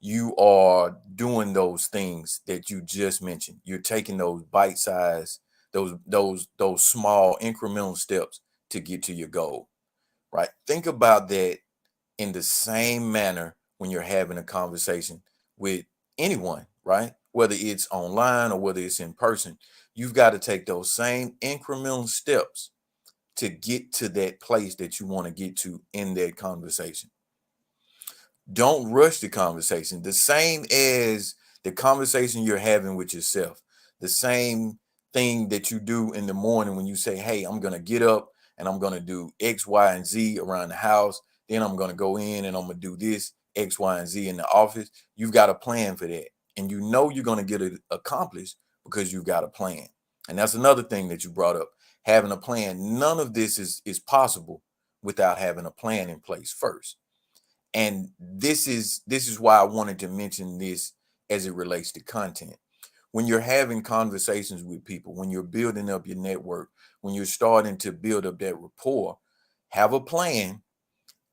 C: you are doing those things that you just mentioned. You're taking those bite size, those small incremental steps to get to your goal, right? Think about that in the same manner when you're having a conversation with anyone, right? Whether it's online or whether it's in person, you've got to take those same incremental steps to get to that place that you want to get to in that conversation. Don't rush the conversation. The same as the conversation you're having with yourself. The same thing that you do in the morning when you say, hey, I'm going to get up and I'm going to do X, Y, and Z around the house. Then I'm going to go in and I'm going to do this X, Y, and Z in the office. You've got a plan for that. And you know you're going to get it accomplished because you've got a plan. And that's another thing that you brought up, having a plan. None of this is possible without having a plan in place first. And this is why I wanted to mention this as it relates to content. When you're having conversations with people, when you're building up your network, when you're starting to build up that rapport, have a plan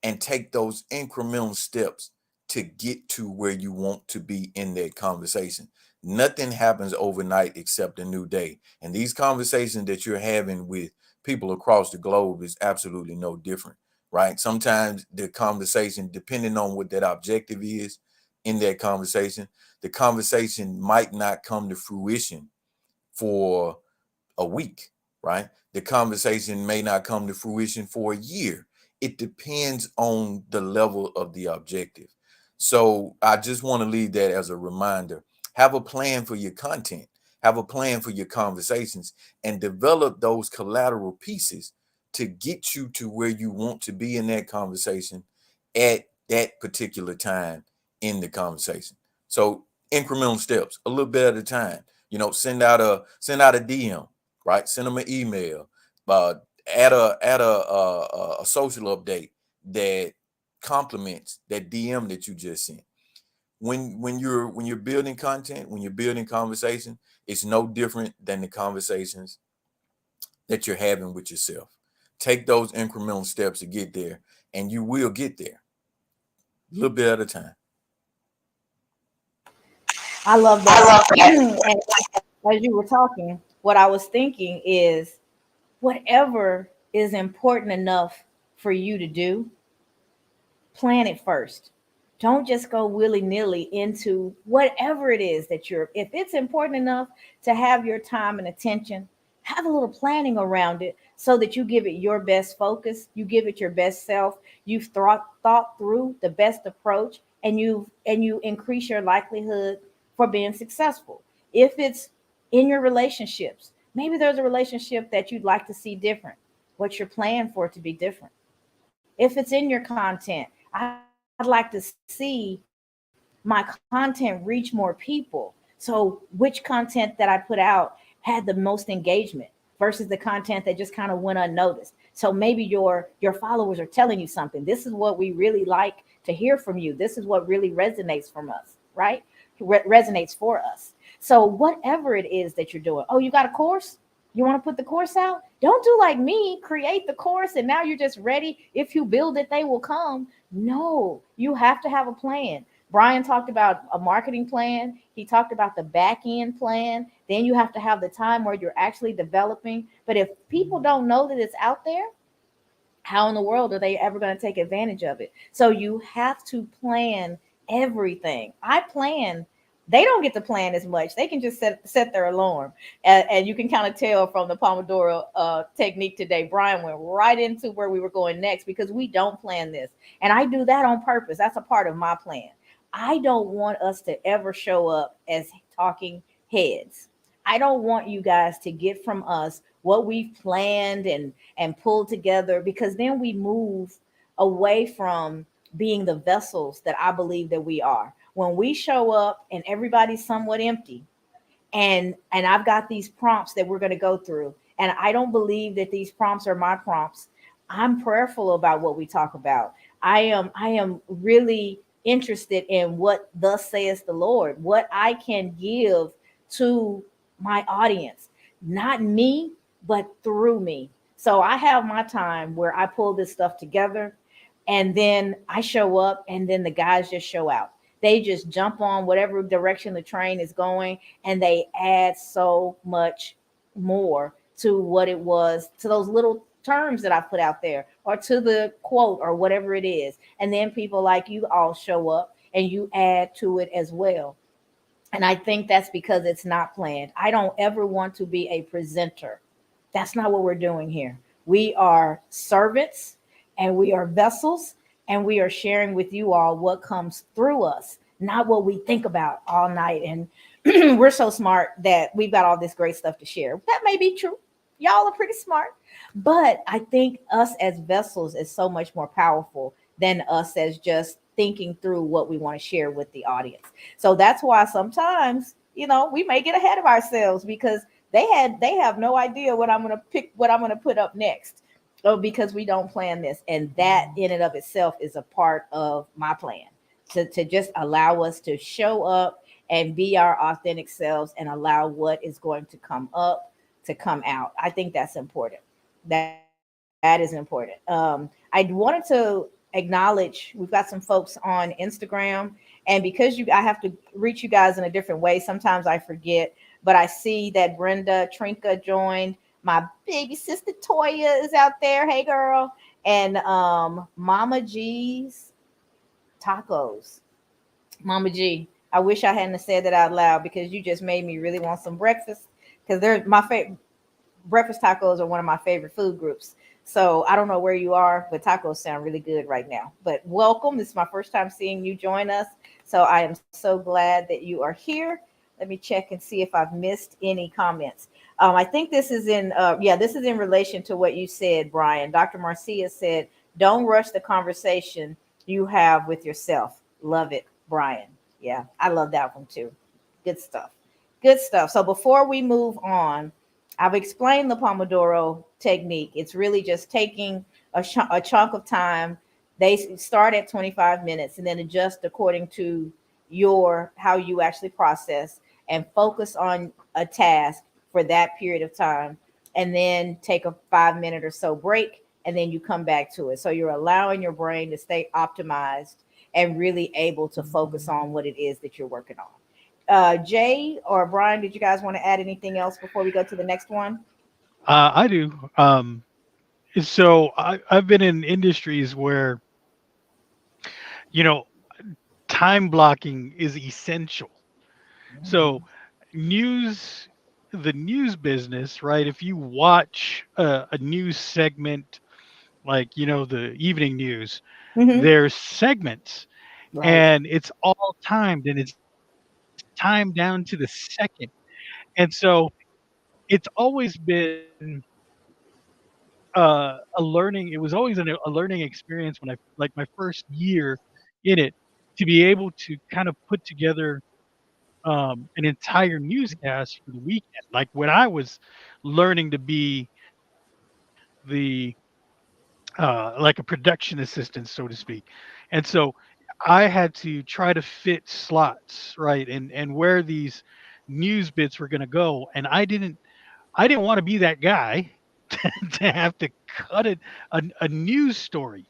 C: and take those incremental steps to get to where you want to be in that conversation. Nothing happens overnight except a new day. And these conversations that you're having with people across the globe is absolutely no different, right? Sometimes the conversation, depending on what that objective is in that conversation, the conversation might not come to fruition for a week, right? The conversation may not come to fruition for a year. It depends on the level of the objective. So I just want to leave that as a reminder. Have a plan for your content, have a plan for your conversations, and develop those collateral pieces to get you to where you want to be in that conversation at that particular time in the conversation. So incremental steps, a little bit at a time. Send out a DM, right? Send them an email, uh, add a social update that complements that DM that you just sent. When you're building content, when you're building conversation, it's no different than the conversations that you're having with yourself. Take those incremental steps to get there, and you will get there a little bit at a time.
B: I love that. And as you were talking, what I was thinking is whatever is important enough for you to do, plan it first. Don't just go willy-nilly into whatever it is that you're, if it's important enough to have your time and attention, have a little planning around it so that you give it your best focus, you give it your best self, you've thought through the best approach, and you increase your likelihood for being successful. If it's in your relationships, maybe there's a relationship that you'd like to see different. What's your plan for it to be different? If it's in your content, I'd like to see my content reach more people. So which content that I put out had the most engagement versus the content that just kind of went unnoticed? So maybe your followers are telling you something. This is what we really like to hear from you. This is what really resonates from us, right? Resonates for us. So whatever it is that you're doing, oh, you got a course? You want to put the course out? Don't do like me, create the course and now you're just ready. If you build it, they will come. No, you have to have a plan. Brian talked about a marketing plan. He talked about the back end plan. Then you have to have the time where you're actually developing. But if people don't know that it's out there, how in the world are they ever going to take advantage of it? So you have to plan everything. I plan. They don't get to plan as much. They can just set their alarm, and you can kind of tell from the Pomodoro technique today. Brian went right into where we were going next because we don't plan this, and I do that on purpose. That's a part of my plan. I don't want us to ever show up as talking heads. I don't want you guys to get from us what we've planned and pulled together, because then we move away from being the vessels that I believe that we are. When we show up and everybody's somewhat empty, and I've got these prompts that we're going to go through, and I don't believe that these prompts are my prompts. I'm prayerful about what we talk about. I am really interested in what thus says the Lord, what I can give to my audience, not me, but through me. So I have my time where I pull this stuff together, and then I show up, and then the guys just show out. They just jump on whatever direction the train is going, and they add so much more to what it was, to those little terms that I put out there, or to the quote, or whatever it is. And then people like you all show up and you add to it as well. And I think that's because it's not planned. I don't ever want to be a presenter. That's not what we're doing here. We are servants and we are vessels, and we are sharing with you all what comes through us, not what we think about all night. And we're so smart that we've got all this great stuff to share. That may be true. Y'all are pretty smart. But I think us as vessels is so much more powerful than us as just thinking through what we want to share with the audience. So that's why sometimes, we may get ahead of ourselves because they have no idea what I'm going to pick, what I'm going to put up next. Oh, because we don't plan this. And that in and of itself is a part of my plan, to just allow us to show up and be our authentic selves and allow what is going to come up to come out. I think that's important. That is important. I wanted to acknowledge we've got some folks on Instagram, and because I have to reach you guys in a different way, sometimes I forget, but I see that Brenda Trinka joined. My baby sister Toya is out there. Hey girl. And Mama G's tacos. Mama G, I wish I hadn't said that out loud because you just made me really want some breakfast. Because they're my favorite. Breakfast tacos are one of my favorite food groups. So I don't know where you are, but tacos sound really good right now. But welcome. This is my first time seeing you join us. So I am so glad that you are here. Let me check and see if I've missed any comments. I think this is this is in relation to what you said, Brian. Dr. Marcia said, don't rush the conversation you have with yourself. Love it, Brian. Yeah, I love that one too. Good stuff. Good stuff. So before we move on, I've explained the Pomodoro technique. It's really just taking a chunk of time. They start at 25 minutes and then adjust according to your how you actually process, and focus on a task for that period of time, and then take a 5 minute or so break, and then you come back to it. So you're allowing your brain to stay optimized and really able to focus on what it is that you're working on. Jay or Brian, did you guys want to add anything else before we go to the next one?
A: I do. So I've been in industries where, you know, time blocking is essential. So news, the news business, right? If you watch a news segment, like, the evening news,
B: Mm-hmm.
A: there's segments,
B: Right.
A: and it's all timed, and it's timed down to the second. And so it's always been a learning, it was always a learning experience when I, like, my first year in it, to be able to kind of put together an entire newscast for the weekend. Like when I was learning to be the like a production assistant, so to speak. And so I had to try to fit slots, right, and where these news bits were going to go. And I didn't want to be that guy to have to cut a news story,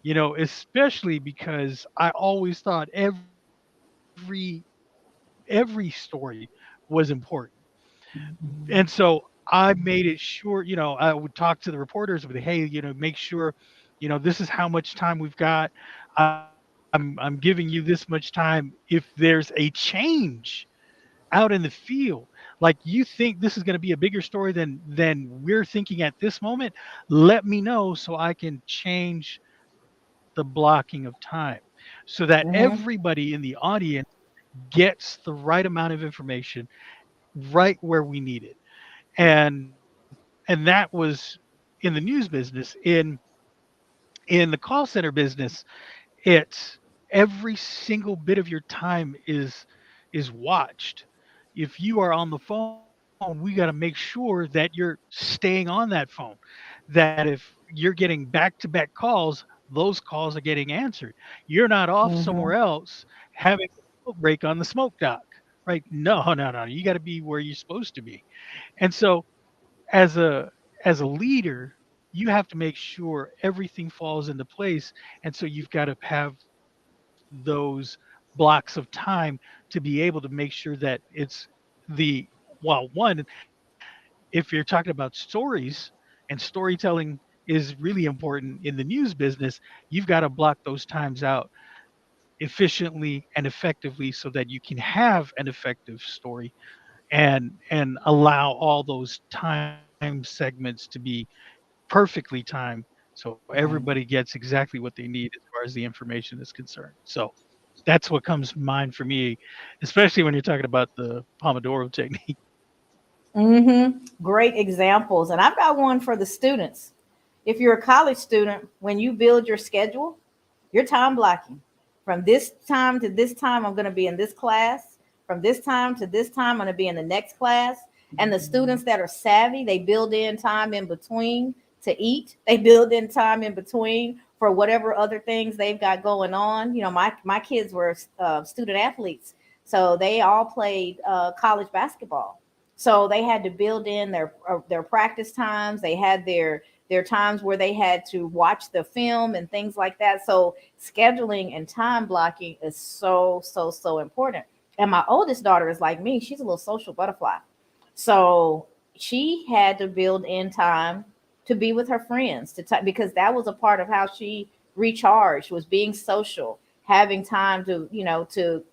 A: especially because I always thought every story was important. And so I made it sure, I would talk to the reporters with, hey, make sure, this is how much time we've got. I'm giving you this much time. If there's a change out in the field, like you think this is going to be a bigger story than we're thinking at this moment, let me know so I can change the blocking of time so that
B: Mm-hmm.
A: everybody in the audience gets the right amount of information right where we need it. And that was in the news business. In the call center business, it's every single bit of your time is watched. If you are on the phone, we got to make sure that you're staying on that phone, that if you're getting back-to-back calls, those calls are getting answered. You're not off somewhere
B: Mm-hmm.
A: else having a smoke break on the smoke dock, right? No, no, no. You got to be where you're supposed to be. And so as a leader, you have to make sure everything falls into place. And so you've got to have those blocks of time to be able to make sure that it's the well, one, if you're talking about stories and storytelling is really important in the news business, you've got to block those times out efficiently and effectively so that you can have an effective story and allow all those time segments to be perfectly timed so everybody
B: Right.
A: gets exactly what they need as far as the information is concerned. So that's what comes to mind for me, especially when you're talking about the Pomodoro technique.
B: Mm-hmm. Great examples. And I've got one for the students. If you're a college student, when you build your schedule, you're time blocking. From this time to this time, I'm going to be in this class. From this time to this time, I'm going to be in the next class. And the students that are savvy, they build in time in between to eat. They build in time in between for whatever other things they've got going on. My kids were student athletes, so they all played college basketball. So they had to build in their practice times. They had their times where they had to watch the film and things like that. So scheduling and time blocking is so important. And my oldest daughter is like me. She's a little social butterfly. So she had to build in time to be with her friends because that was a part of how she recharged, was being social, having time to,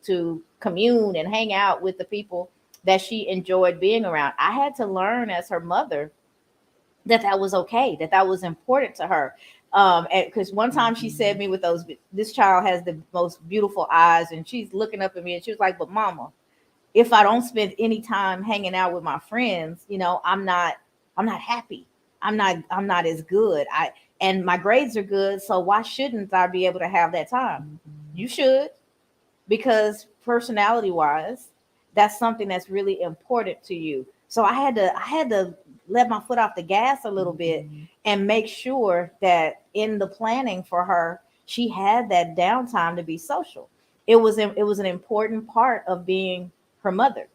B: to commune and hang out with the people that she enjoyed being around. I had to learn as her mother that was okay, that was important to her. Because one time she said me with those, this child has the most beautiful eyes, and she's looking up at me, and she was like, "But Mama, if I don't spend any time hanging out with my friends, I'm not happy. I'm not as good. And my grades are good, so why shouldn't I be able to have that time? You should, because personality wise, that's something that's really important to you. So I had to let my foot off the gas a little bit and make sure that in the planning for her, she had that downtime to be social. It was an important part of being her mother.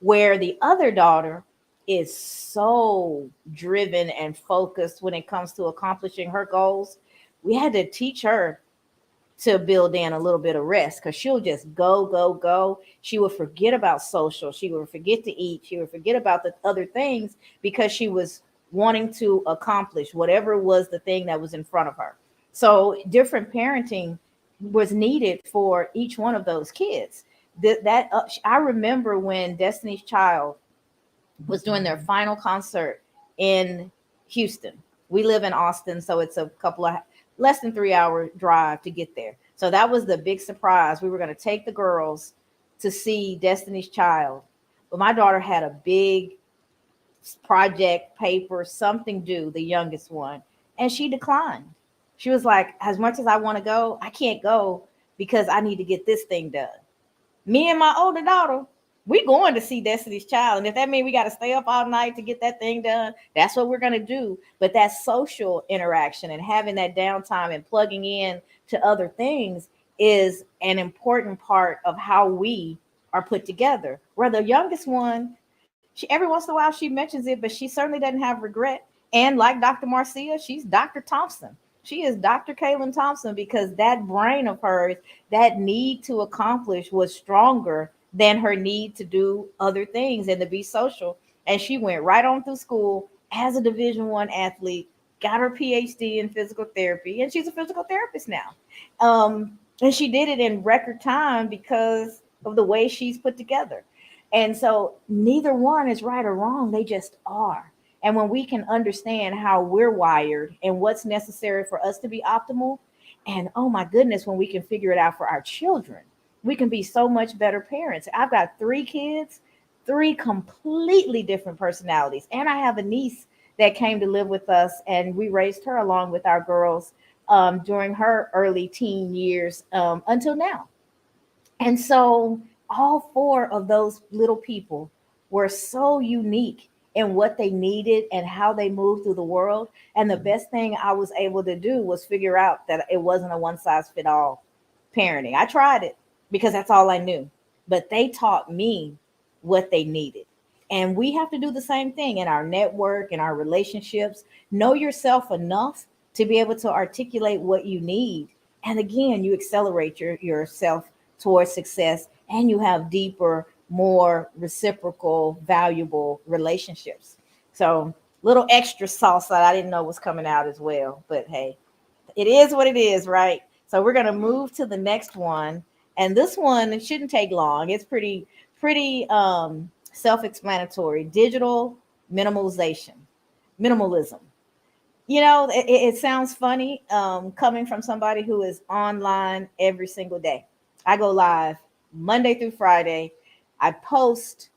B: Where the other daughter is so driven and focused when it comes to accomplishing her goals, we had to teach her to build in a little bit of rest, because she'll just go, go, go. She would forget about social. She would forget to eat. She would forget about the other things because she was wanting to accomplish whatever was the thing that was in front of her. So different parenting was needed for each one of those kids. I remember when Destiny's Child was doing their final concert in Houston. We live in Austin, so it's a couple of less than 3 hour drive to get there. So that was the big surprise. We were going to take the girls to see Destiny's Child, but my daughter had a big project paper, something due, the youngest one, and she declined. She was like, as much as I want to go, I can't go because I need to get this thing done. Me and my older daughter, We going to see Destiny's Child, and if that means we got to stay up all night to get that thing done, that's what we're going to do. But that social interaction and having that downtime and plugging in to other things is an important part of how we are put together. Where the youngest one, she every once in a while she mentions it, but she certainly doesn't have regret. And like Dr. Marcia, she's Dr. Thompson. She is Dr. Kaylin Thompson because that brain of hers, that need to accomplish was stronger than her need to do other things and to be social. And she went right on through school as a Division 1 athlete, got her PhD in physical therapy, and she's a physical therapist now. And she did it in record time because of the way she's put together. And so neither one is right or wrong, they just are. And when we can understand how we're wired and what's necessary for us to be optimal, and oh my goodness, when we can figure it out for our children, we can be so much better parents. I've got 3 kids, 3 completely different personalities. And I have a niece that came to live with us, and we raised her along with our girls during her early teen years until now. And so all 4 of those little people were so unique in what they needed and how they moved through the world. And the best thing I was able to do was figure out that it wasn't a one size fit all parenting. I tried it because that's all I knew. But they taught me what they needed. And we have to do the same thing in our network, in our relationships. Know yourself enough to be able to articulate what you need. And again, you accelerate yourself towards success and you have deeper, more reciprocal, valuable relationships. So, little extra sauce that I didn't know was coming out as well. But hey, it is what it is, right? So we're gonna move to the next one, and this one it shouldn't take long. It's pretty self-explanatory. Digital minimalization, minimalism. It sounds funny coming from somebody who is online every single day. I go live Monday through Friday. I post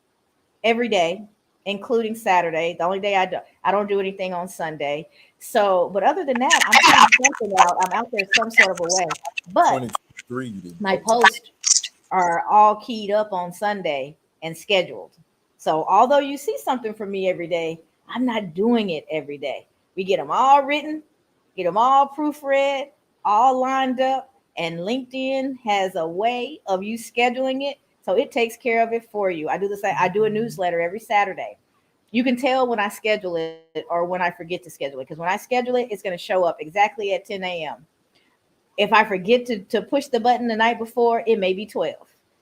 B: every day, including Saturday. The only day I don't do anything on Sunday. So, but other than that, I'm putting something out. I'm out there some sort of a way. But
C: 2023 you didn't
B: my
C: post.
B: posts are all keyed up on Sunday and scheduled. So although you see something from me every day, I'm not doing it every day. We get them all written, get them all proofread, all lined up, and LinkedIn has a way of you scheduling it. So it takes care of it for you. I do the same. I do a newsletter every Saturday. You can tell when I schedule it or when I forget to schedule it because when I schedule it, it's going to show up exactly at 10 a.m. If I forget to push the button the night before, it may be 12.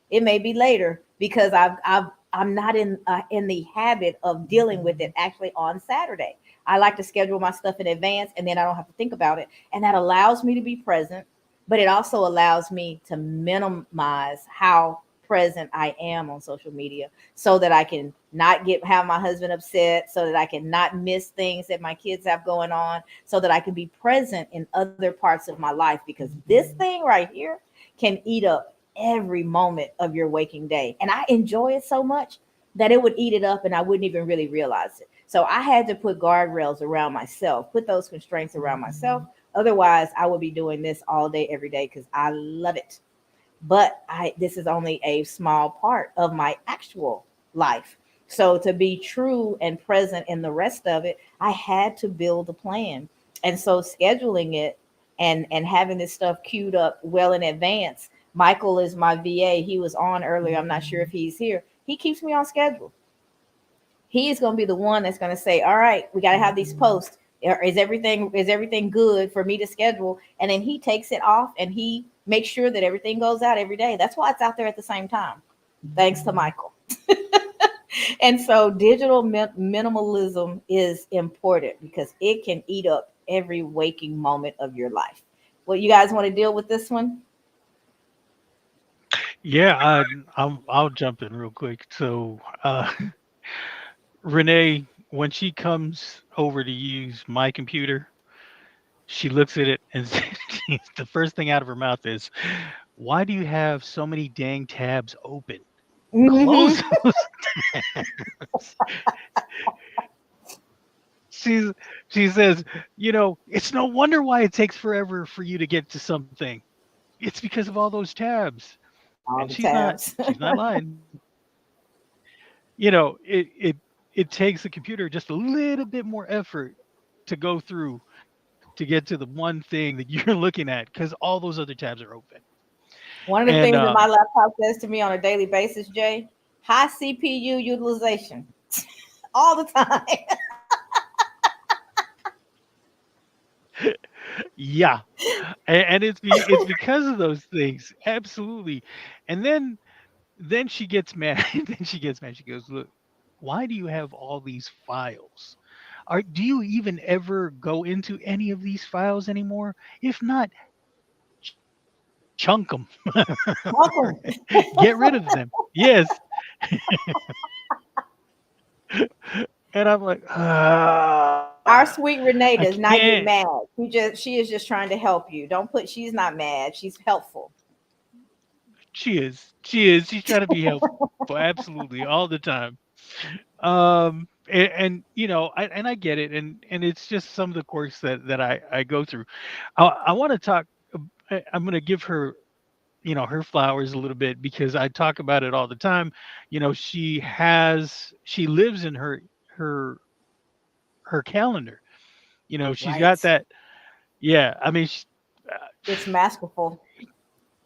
B: It may be later because I'm not in the habit of dealing with it actually on Saturday. I like to schedule my stuff in advance and then I don't have to think about it. And that allows me to be present, but it also allows me to minimize how present I am on social media so that I can not get have my husband upset, so that I can not miss things that my kids have going on, so that I can be present in other parts of my life because this thing right here can eat up every moment of your waking day. And I enjoy it so much that it would eat it up and I wouldn't even really realize it. So I had to put guardrails around myself, put those constraints around myself. Otherwise, I would be doing this all day, every day because I love it. But I this is only a small part of my actual life. So to be true and present in the rest of it, I had to build a plan. And so scheduling it and having this stuff queued up well in advance. Michael is my VA. He was on earlier. I'm not sure if he's here. He keeps me on schedule. He is going to be the one that's going to say, "All right, we got to have these posts. Is everything good for me to schedule?" And then he takes it off and he makes sure that everything goes out every day. That's why it's out there at the same time. Thanks to Michael. And so digital minimalism is important because it can eat up every waking moment of your life. Well, you guys want to deal with this one?
A: Yeah, I'll jump in real quick. So, Renee, when she comes over to use my computer, she looks at it and the first thing out of her mouth is, "Why do you have so many dang tabs open? Close
B: Hmm.
A: those." She's she says, "It's no wonder why it takes forever for you to get to something. It's because of all those tabs."
B: All
A: And
B: the
A: she's not
B: tabs.
A: she's not lying. it takes the computer just a little bit more effort to go through to get to the one thing that you're looking at because all those other tabs are open.
B: One of the
A: And
B: things that my laptop says to me on a daily basis, Jay, high CPU utilization all the time.
A: yeah, and it's because of those things, absolutely. And then she gets mad. Then she gets mad. She goes, "Look, why do you have all these files? Do you even ever go into any of these files anymore? If not, chunk them,
B: Welcome.
A: get rid of them." Yes, and I'm like,
B: Our
A: I
B: sweet Renee does
A: can't.
B: not get mad. She is just trying to help you. Don't put she's not mad. She's helpful.
A: She is. She is. She's trying to be helpful, absolutely, all the time. And I get it, and it's just some of the quirks that I go through. I want to talk. I'm going to give her her flowers a little bit because I talk about it all the time. She lives in her her calendar. She's got
B: Right.
A: that. Yeah, I mean,
B: It's masterful.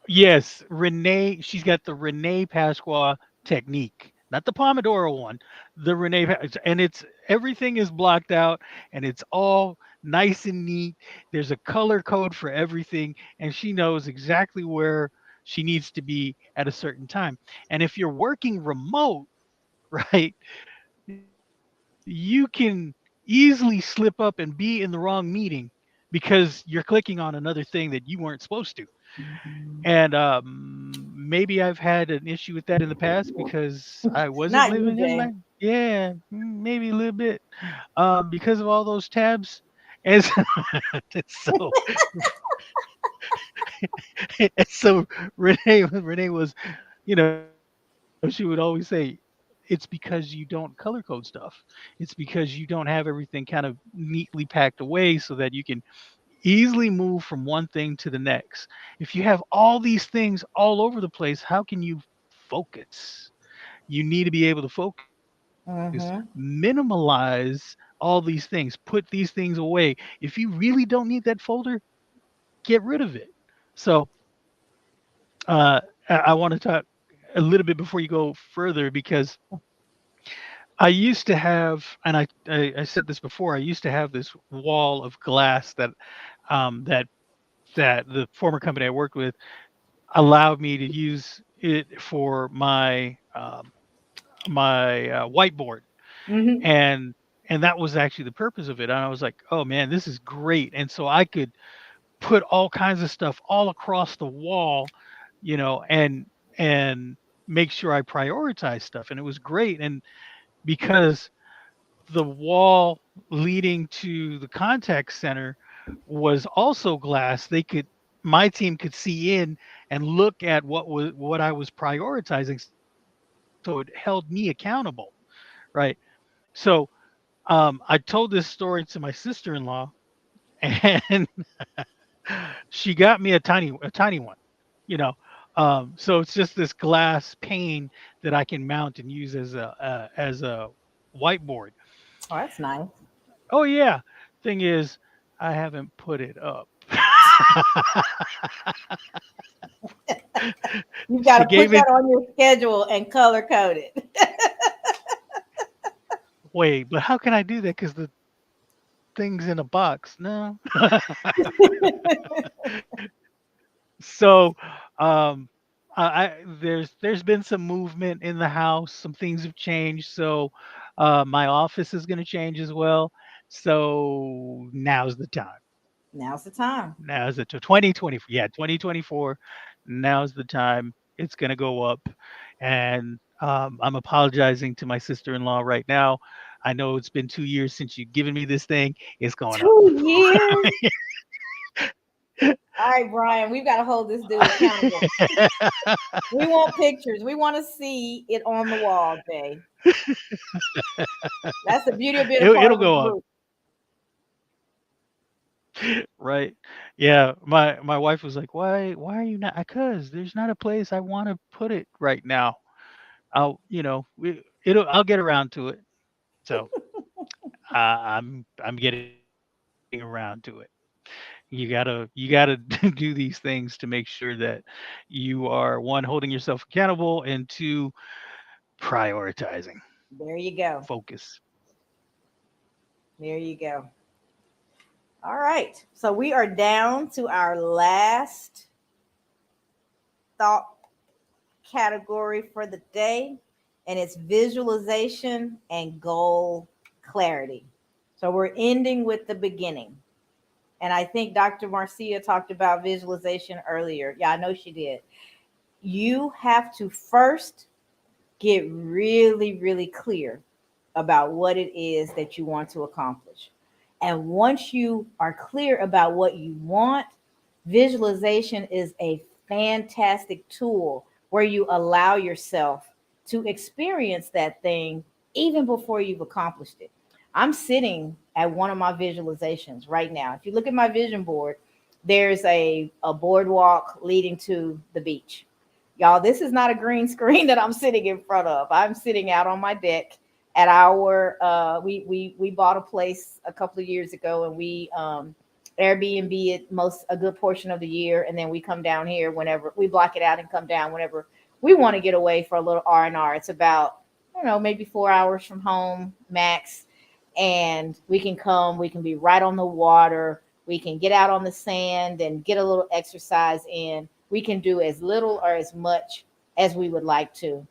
A: yes, Renee. She's got the Renee Pasqua technique, not the Pomodoro one. The and it's everything is blocked out, and it's all nice and neat. There's a color code for everything, and she knows exactly where she needs to be at a certain time. And if you're working remote, right, you can easily slip up and be in the wrong meeting because you're clicking on another thing that you weren't supposed to. And maybe I've had an issue with that in the past because I wasn't
B: Not you,
A: living in
B: Jay.
A: my, yeah, maybe a little bit, because of all those tabs. And so, and so, and so Renee was, she would always say, it's because you don't color code stuff. It's because you don't have everything kind of neatly packed away so that you can easily move from one thing to the next. If you have all these things all over the place, how can you focus? You need to be able to focus.
B: Mm-hmm.
A: Minimalize all these things. Put these things away. If you really don't need that folder, get rid of it. So, I want to talk a little bit before you go further because I used to have, and I said this before. I used to have this wall of glass that that the former company I worked with allowed me to use it for my whiteboard,
B: Mm-hmm.
A: and that was actually the purpose of it. And I was like, oh man, this is great. And so I could put all kinds of stuff all across the wall, and make sure I prioritize stuff. And it was great. And because the wall leading to the contact center was also glass, my team could see in and look at what I was prioritizing, so it held me accountable, right? So I told this story to my sister-in-law, and she got me a tiny one, you know. So it's just this glass pane that I can mount and use as a whiteboard.
B: Oh, that's nice.
A: Oh yeah. Thing is, I haven't put it up.
B: You got
A: She
B: to put
A: gave
B: that
A: it.
B: on your schedule and color code it.
A: Wait, but how can I do that? Because the thing's in a box. No. So, um, there's been some movement in the house. Some things have changed. So, my office is going to change as well. So now's the time.
B: Now's the time.
A: Now's the 2020. Yeah, 2024. Now's the time. It's going to go up, and I'm apologizing to my sister-in-law right now. I know it's been 2 years since you've given me this thing. It's going up.
B: 2 years. All right, Brian, we've got to hold this dude accountable. We want pictures. We want to see it on the wall, Jay. That's the beauty of being a part
A: It'll
B: of a
A: go up.
B: group.
A: Right. Yeah. My wife was like, "Why are you not?" Because there's not a place I want to put it right now. I'll, you know, it'll I'll get around to it. So I'm getting around to it. You gotta do these things to make sure that you are one, holding yourself accountable, and two, prioritizing.
B: There you go.
A: Focus.
B: There you go. All right. So we are down to our last thought category for the day, and it's visualization and goal clarity. So we're ending with the beginning. And I think Dr. Marcia talked about visualization earlier. Yeah, I know she did. You have to first get really, really clear about what it is that you want to accomplish. And once you are clear about what you want, visualization is a fantastic tool where you allow yourself to experience that thing even before you've accomplished it. I'm sitting at one of my visualizations right now. If you look at my vision board, there's a boardwalk leading to the beach. Y'all, this is not a green screen that I'm sitting in front of. I'm sitting out on my deck at our we bought a place a couple of years ago, and we Airbnb it most a good portion of the year, and then we come down here whenever we block it out and come down whenever we want to get away for a little R&R. It's about, maybe 4 hours from home max, and we can come. We can be right on the water. We can get out on the sand and get a little exercise in. We can do as little or as much as we would like to,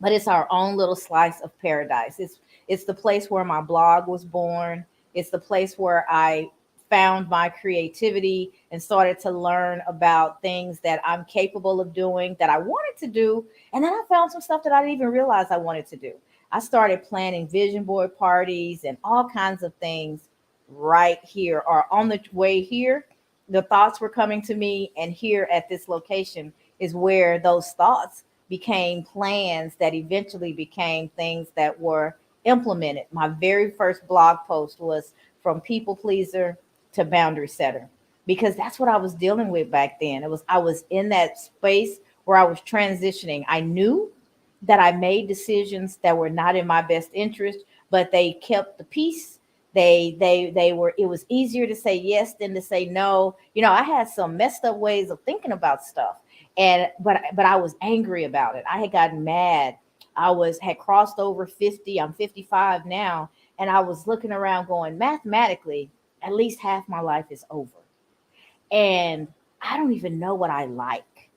B: but it's our own little slice of paradise. It's the place where my blog was born. It's the place where I found my creativity and started to learn about things that I'm capable of doing that I wanted to do. And then I found some stuff that I didn't even realize I wanted to do. I started planning vision board parties and all kinds of things right here or on the way here. The thoughts were coming to me, and here at this location is where those thoughts became plans that eventually became things that were implemented. My very first blog post was from people pleaser to boundary setter, because that's what I was dealing with back then. I was in that space where I was transitioning. I knew that I made decisions that were not in my best interest, but they kept the peace. They were, it was easier to say yes than to say no. I had some messed up ways of thinking about stuff. And but I was angry about it. I had gotten mad. Had crossed over 50. I'm 55 now, and I was looking around going, mathematically, at least half my life is over. And I don't even know what I like.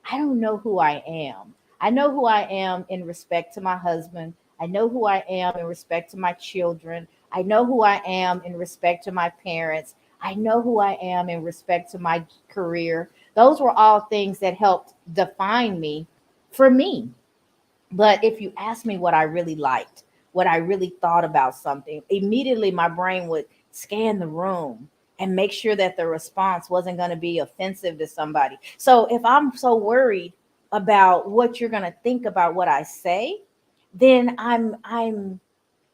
B: I don't know who I am. I know who I am in respect to my husband. I know who I am in respect to my children. I know who I am in respect to my parents. I know who I am in respect to my career. Those were all things that helped define me for me. But if you ask me what I really liked, what I really thought about something, immediately my brain would scan the room and make sure that the response wasn't going to be offensive to somebody. So if I'm so worried about what you're going to think about what I say, then I'm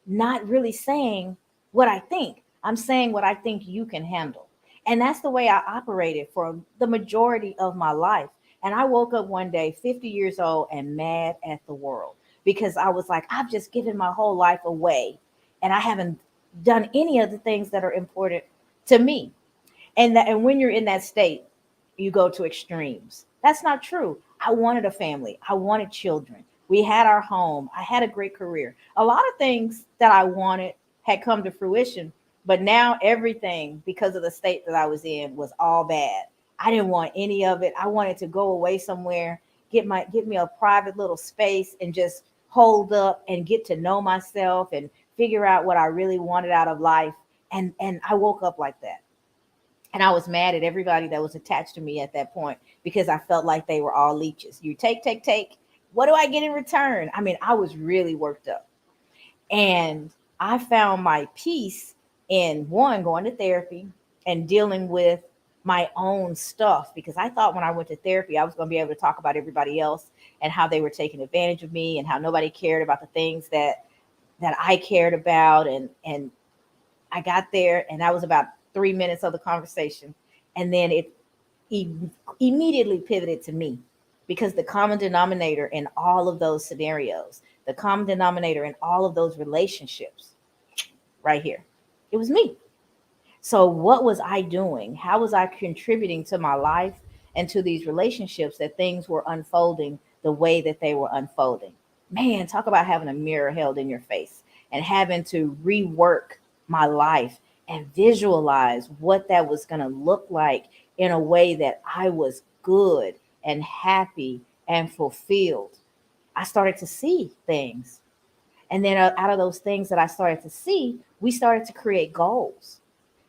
B: not really saying what I think. I'm saying what I think you can handle. And that's the way I operated for the majority of my life. And I woke up one day, 50 years old, and mad at the world because I was like, I've just given my whole life away and I haven't done any of the things that are important to me. And when you're in that state, you go to extremes. That's not true. I wanted a family. I wanted children. We had our home. I had a great career. A lot of things that I wanted had come to fruition, but now everything, because of the state that I was in, was all bad. I didn't want any of it. I wanted to go away somewhere, get me a private little space and just hold up and get to know myself and figure out what I really wanted out of life. And I woke up like that. And I was mad at everybody that was attached to me at that point because I felt like they were all leeches. You take, take, take. What do I get in return? I mean, I was really worked up. And I found my peace in one, going to therapy and dealing with my own stuff, because I thought when I went to therapy, I was going to be able to talk about everybody else and how they were taking advantage of me and how nobody cared about the things that I cared about. And I got there, and that was about 3 minutes of the conversation. And then it immediately pivoted to me, because the common denominator in all of those scenarios, the common denominator in all of those relationships right here, it was me. So, what was I doing? How was I contributing to my life and to these relationships that things were unfolding the way that they were unfolding? Man, talk about having a mirror held in your face and having to rework my life and visualize what that was going to look like in a way that I was good and happy and fulfilled. I started to see things. And then out of those things that I started to see, we started to create goals,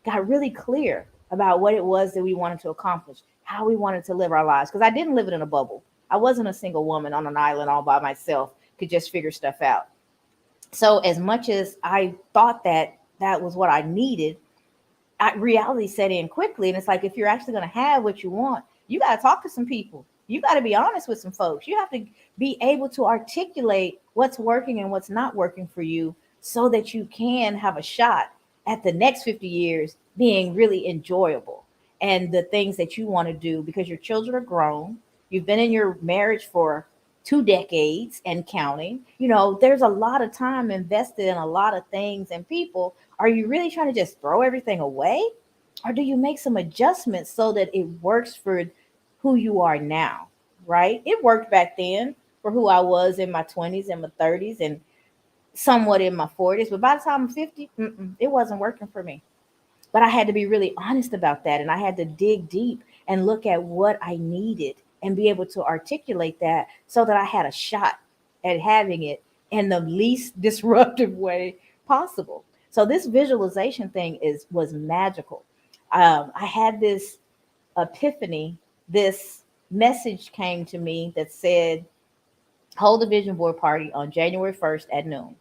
B: got really clear about what it was that we wanted to accomplish, how we wanted to live our lives. Because I didn't live it in a bubble. I wasn't a single woman on an island all by myself, could just figure stuff out. So as much as I thought that that was what I needed, reality set in quickly. And it's like, if you're actually going to have what you want, you got to talk to some people. You got to be honest with some folks. You have to be able to articulate what's working and what's not working for you so that you can have a shot at the next 50 years being really enjoyable and the things that you want to do because your children are grown. You've been in your marriage for 2 decades and counting. There's a lot of time invested in a lot of things and people. Are you really trying to just throw everything away? Or do you make some adjustments so that it works for who you are now? Right? It worked back then for who I was in my 20s and my 30s and somewhat in my 40s. But by the time I'm 50, it wasn't working for me. But I had to be really honest about that. And I had to dig deep and look at what I needed and be able to articulate that so that I had a shot at having it in the least disruptive way possible. So this visualization thing was magical. I had this epiphany. This message came to me that said, hold a vision board party on January 1st at noon.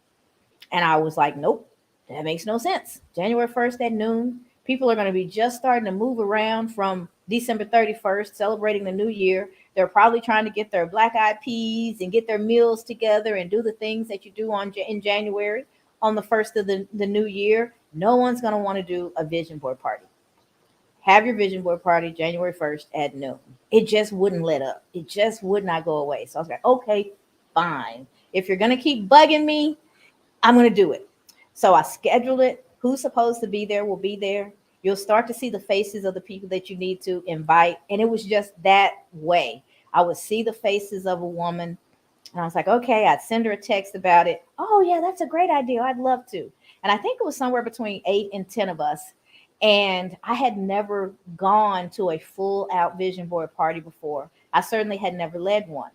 B: And I was like, nope, that makes no sense. January 1st at noon, people are going to be just starting to move around from December 31st, celebrating the new year. They're probably trying to get their black eyed peas and get their meals together and do the things that you do in January on the first of the new year. No one's going to want to do a vision board party. Have your vision board party January 1st at noon. It just wouldn't let up. It just would not go away. So I was like, okay, fine. If you're going to keep bugging me, I'm going to do it. So I scheduled it. Who's supposed to be there will be there. You'll start to see the faces of the people that you need to invite. And it was just that way. I would see the faces of a woman. And I was like, okay, I'd send her a text about it. Oh, yeah, that's a great idea. I'd love to. And I think it was somewhere between 8 and 10 of us. And I had never gone to a full out vision board party before. I certainly had never led one.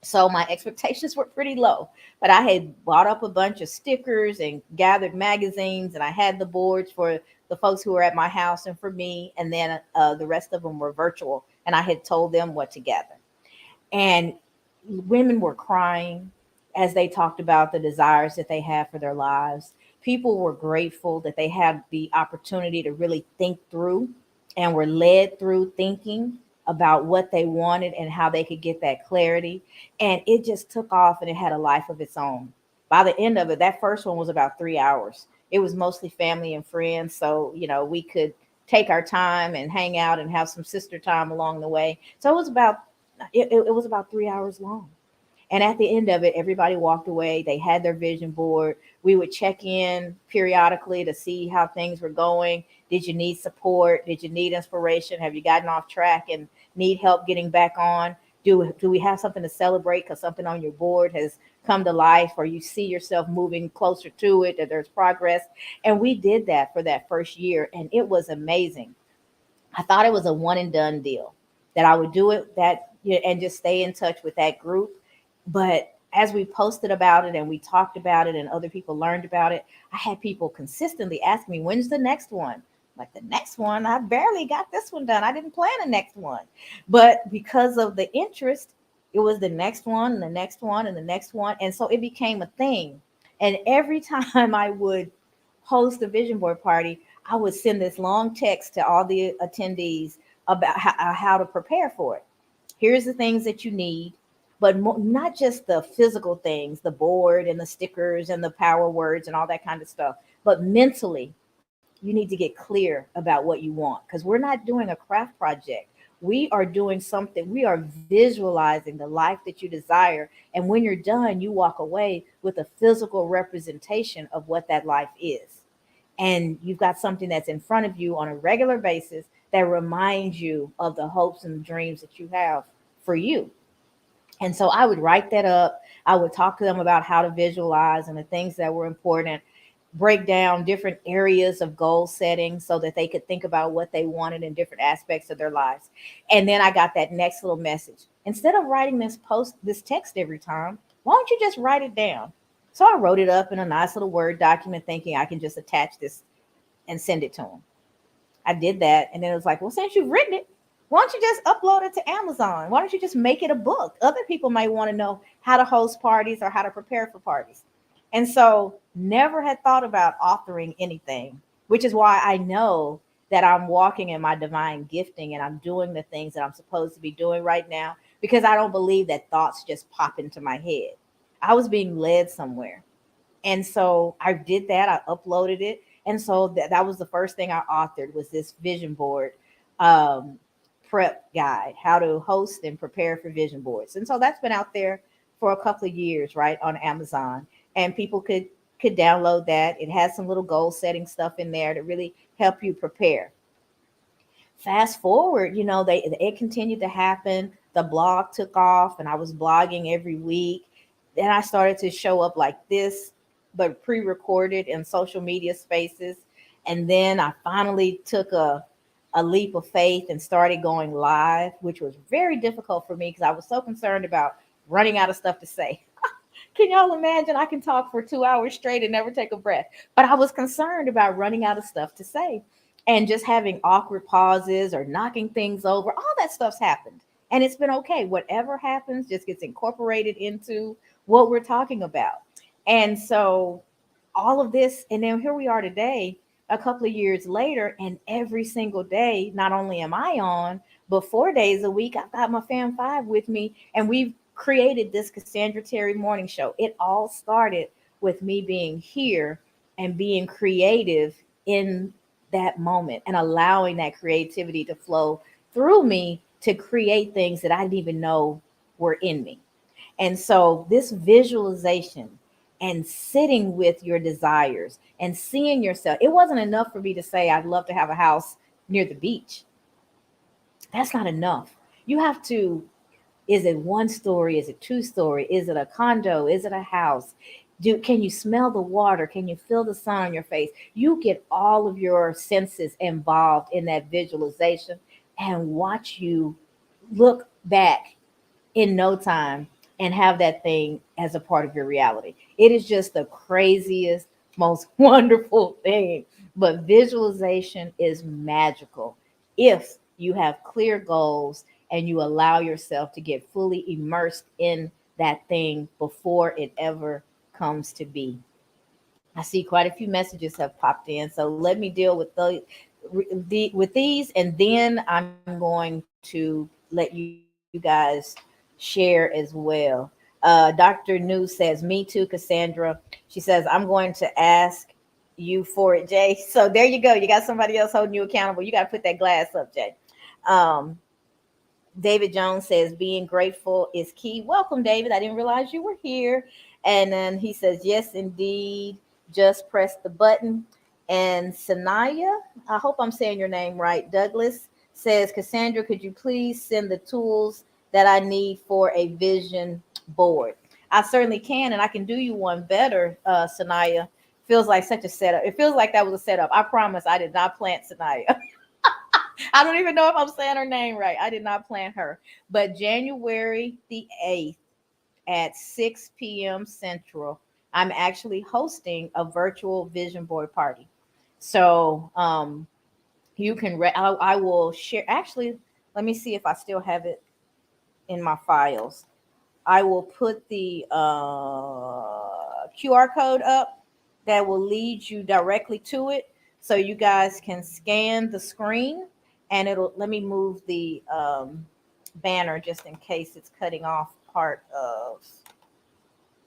B: So my expectations were pretty low, but I had bought up a bunch of stickers and gathered magazines, and I had the boards for the folks who were at my house and for me. And then the rest of them were virtual, and I had told them what to gather. And women were crying as they talked about the desires that they had for their lives. People were grateful that they had the opportunity to really think through and were led through thinking about what they wanted and how they could get that clarity. And it just took off and it had a life of its own. By the end of it, that first one was about 3 hours. It was mostly family and friends. So, we could take our time and hang out and have some sister time along the way. So it was about 3 hours long. And at the end of it, everybody walked away. They had their vision board. We would check in periodically to see how things were going. Did you need support? Did you need inspiration? Have you gotten off track and need help getting back on? Do we have something to celebrate because something on your board has come to life, or you see yourself moving closer to it, that there's progress? And we did that for that first year, and it was amazing. I thought it was a one and done deal, that I would do it and just stay in touch with that group. But as we posted about it and we talked about it and other people learned about it, I had people consistently ask me, when's the next one? Like, the next one, I barely got this one done. I didn't plan a next one. But because of the interest, it was the next one and the next one and the next one. And so it became a thing. And every time I would host a vision board party, I would send this long text to all the attendees about how to prepare for it. Here's the things that you need, but not just the physical things, the board and the stickers and the power words and all that kind of stuff, but mentally, you need to get clear about what you want, because we're not doing a craft project. We are doing something, we are visualizing the life that you desire. And when you're done, you walk away with a physical representation of what that life is. And you've got something that's in front of you on a regular basis that reminds you of the hopes and dreams that you have for you. And so I would write that up. I would talk to them about how to visualize and the things that were important, break down different areas of goal setting so that they could think about what they wanted in different aspects of their lives. And then I got that next little message. Instead of writing this text every time, why don't you just write it down? So I wrote it up in a nice little Word document, thinking I can just attach this and send it to them. I did that. And then it was like, well, since you've written it, why don't you just upload it to Amazon? Why don't you just make it a book? Other people might want to know how to host parties or how to prepare for parties. And so never had thought about authoring anything, which is why I know that I'm walking in my divine gifting and I'm doing the things that I'm supposed to be doing right now, because I don't believe that thoughts just pop into my head. I was being led somewhere. And so I did that. I uploaded it. And so that was the first thing I authored, was this vision board um, prep guide, how to host and prepare for vision boards. And so that's been out there for a couple of years, right, on Amazon. And people could download that. It has some little goal setting stuff in there to really help you prepare. Fast forward, it continued to happen. The blog took off and I was blogging every week. Then I started to show up like this, but pre-recorded in social media spaces. And then I finally took a leap of faith and started going live, which was very difficult for me because I was so concerned about running out of stuff to say. Can y'all imagine? I can talk for 2 hours straight and never take a breath. But I was concerned about running out of stuff to say and just having awkward pauses or knocking things over. All that stuff's happened. And it's been okay. Whatever happens just gets incorporated into what we're talking about. And so all of this, and then here we are today, a couple of years later, and every single day, not only am I on, but 4 days a week, I've got my Fam Five with me, and we've created this Cassandra Terry morning show. It all started with me being here and being creative in that moment and allowing that creativity to flow through me to create things that I didn't even know were in me. And so this visualization and sitting with your desires and seeing yourself, it wasn't enough for me to say, I'd love to have a house near the beach. That's not enough. You have to, is it one story? Is it two story? Is it a condo? Is it a house? Can you smell the water? Can you feel the sun on your face? You get all of your senses involved in that visualization and watch you look back in no time and have that thing as a part of your reality. It is just the craziest, most wonderful thing. But visualization is magical if you have clear goals and you allow yourself to get fully immersed in that thing before it ever comes to be. I see quite a few messages have popped in, so let me deal with with these, and then I'm going to let you guys share as well. Dr. New says, "Me too, Cassandra." She says, "I'm going to ask you for it, Jay." So there you go. You got somebody else holding you accountable. You got to put that glass up, Jay. Um, David Jones says being grateful is key. Welcome, David. I didn't realize you were here. And then he says, yes, indeed. Just press the button. And Sanaya, I hope I'm saying your name right. Douglas says, Cassandra, could you please send the tools that I need for a vision board? I certainly can, and I can do you one better, Sanaya. Feels like such a setup. It feels like that was a setup. I promise I did not plant Sanaya. I don't even know if I'm saying her name right. I did not plan her. But January the 8th at 6 p.m. Central, I'm actually hosting a virtual vision board party. So you can, I will share. Actually, let me see if I still have it in my files. I will put the QR code up that will lead you directly to it so you guys can scan the screen, and it'll, let me move the banner just in case it's cutting off part of,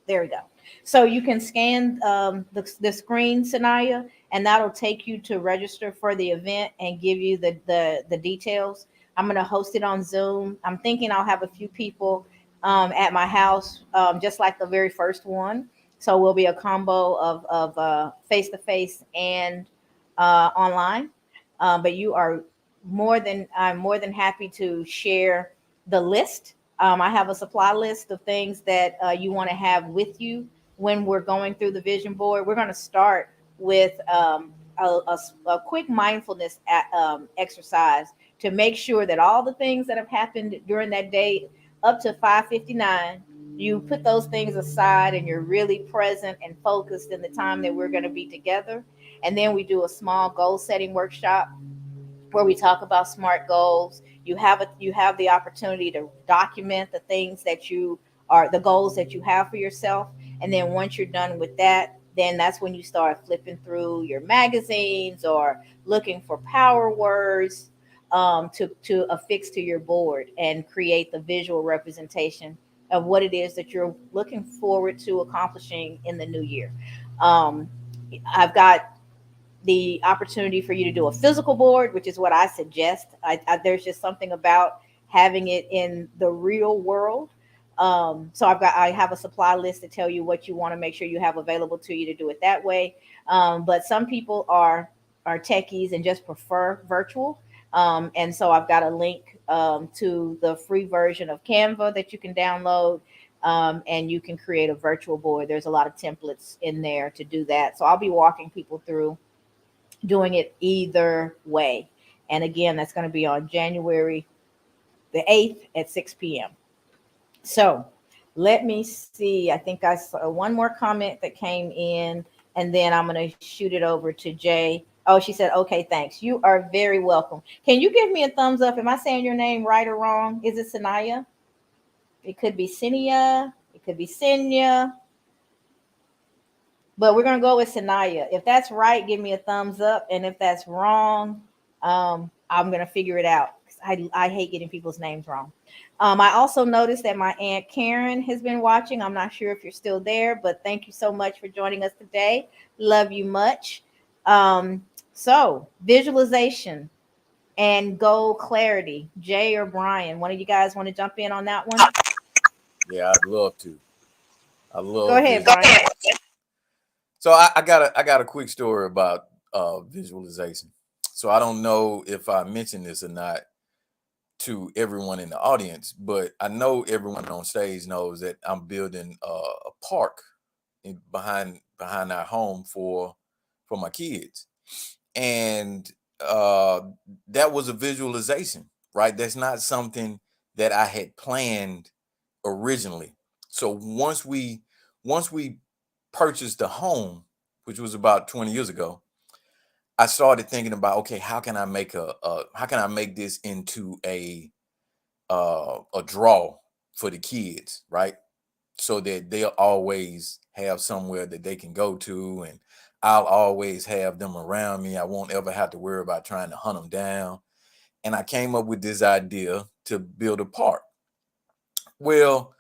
B: there we go. So you can scan the screen, Sanaya, and that'll take you to register for the event and give you the details. I'm going to host it on Zoom. I'm thinking I'll have a few people at my house, just like the very first one. So we'll be a combo of face to face and online. But you are I'm more than happy to share the list. I have a supply list of things that you want to have with you when we're going through the vision board. We're going to start with a quick mindfulness exercise to make sure that all the things that have happened during that day up to 5:59, you put those things aside and you're really present and focused in the time that we're going to be together. And then we do a small goal setting workshop where we talk about smart goals. You have the opportunity to document the things that you are the goals that you have for yourself. And then once you're done with that, then that's when you start flipping through your magazines or looking for power words to affix to your board and create the visual representation of what it is that you're looking forward to accomplishing in the new year. Um, I've got the opportunity for you to do a physical board, which is what I suggest. There's just something about having it in the real world. So I have a supply list to tell you what you want to make sure you have available to you to do it that way. But some people are techies and just prefer virtual. And so I've got a link to the free version of Canva that you can download. And you can create a virtual board. There's a lot of templates in there to do that. So I'll be walking people through doing it either way. And again, that's going to be on January the 8th at 6 p.m. So let me see. I think I saw one more comment that came in, and then I'm going to shoot it over to Jay. Oh, she said, okay, thanks. You are very welcome. Can you give me a thumbs up? Am I saying your name right or wrong? Is it Sanaya? It could be Sinia. It could be Sinya. But we're gonna go with Sanaya. If that's right, give me a thumbs up, and if that's wrong, I'm gonna figure it out. I hate getting people's names wrong. I also noticed that my aunt Karen has been watching. I'm not sure if you're still there, but thank you so much for joining us today. Love you much. So visualization and goal clarity. Jay or Brian, one of you guys want to jump in on that one?
C: Yeah, I'd love to. I
B: Go
C: love
B: ahead,
C: visual.
B: Brian.
C: So I got a quick story about visualization. So I don't know if I mentioned this or not to everyone in the audience, but I know everyone on stage knows that I'm building a park behind our home for my kids, and uh, that was a visualization, right? That's not something that I had planned originally. So once we purchased the home, which was about 20 years ago, I started thinking about, okay, how can I make this into a draw for the kids, right? So that they'll always have somewhere that they can go to, and I'll always have them around me. I won't ever have to worry about trying to hunt them down. And I came up with this idea to build a park. Well,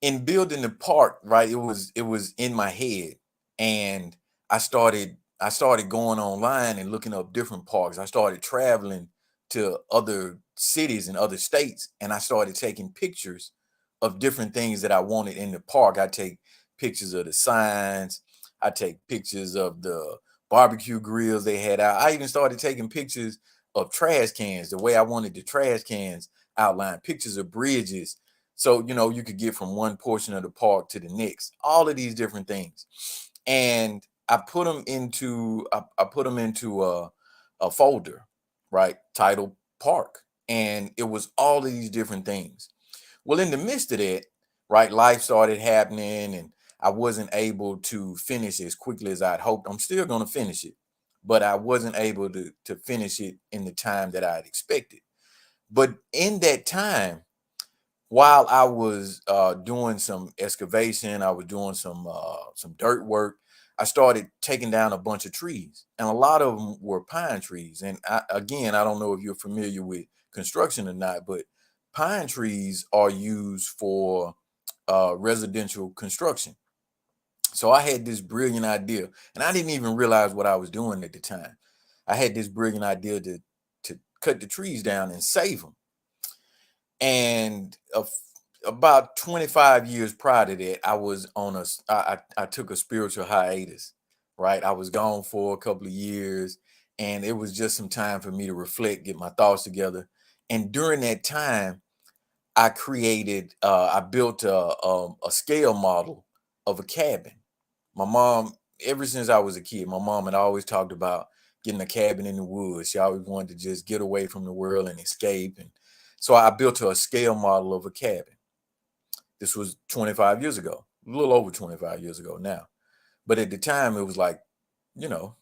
C: in building the park, right, it was in my head, and I started going online and looking up different parks. I started traveling to other cities and other states, and I started taking pictures of different things that I wanted in the park. I take pictures of the signs, I take pictures of the barbecue grills they had out. I even started taking pictures of trash cans, the way I wanted the trash cans outlined, pictures of bridges, so you could get from one portion of the park to the next, all of these different things. And I put them into a folder, right, titled park, and it was all of these different things. Well, in the midst of that, right, life started happening, and I wasn't able to finish as quickly as I'd hoped. I'm still going to finish it, but I wasn't able to finish it in the time that I'd expected. But in that time, while I was doing some excavation, I was doing some dirt work. I started taking down a bunch of trees, and a lot of them were pine trees. And again, I don't know if you're familiar with construction or not, but pine trees are used for residential construction. So I had this brilliant idea, and I didn't even realize what I was doing at the time. I had this brilliant idea to cut the trees down and save them. And about 25 years prior to that, I was on I took a spiritual hiatus, right? I was gone for a couple of years, and it was just some time for me to reflect, get my thoughts together. And during that time, I built a scale model of a cabin. My mom, ever since I was a kid, my mom had always talked about getting a cabin in the woods. She always wanted to just get away from the world and escape. And so I built her a scale model of a cabin. This was 25 years ago, a little over 25 years ago now. But at the time, it was like, you know,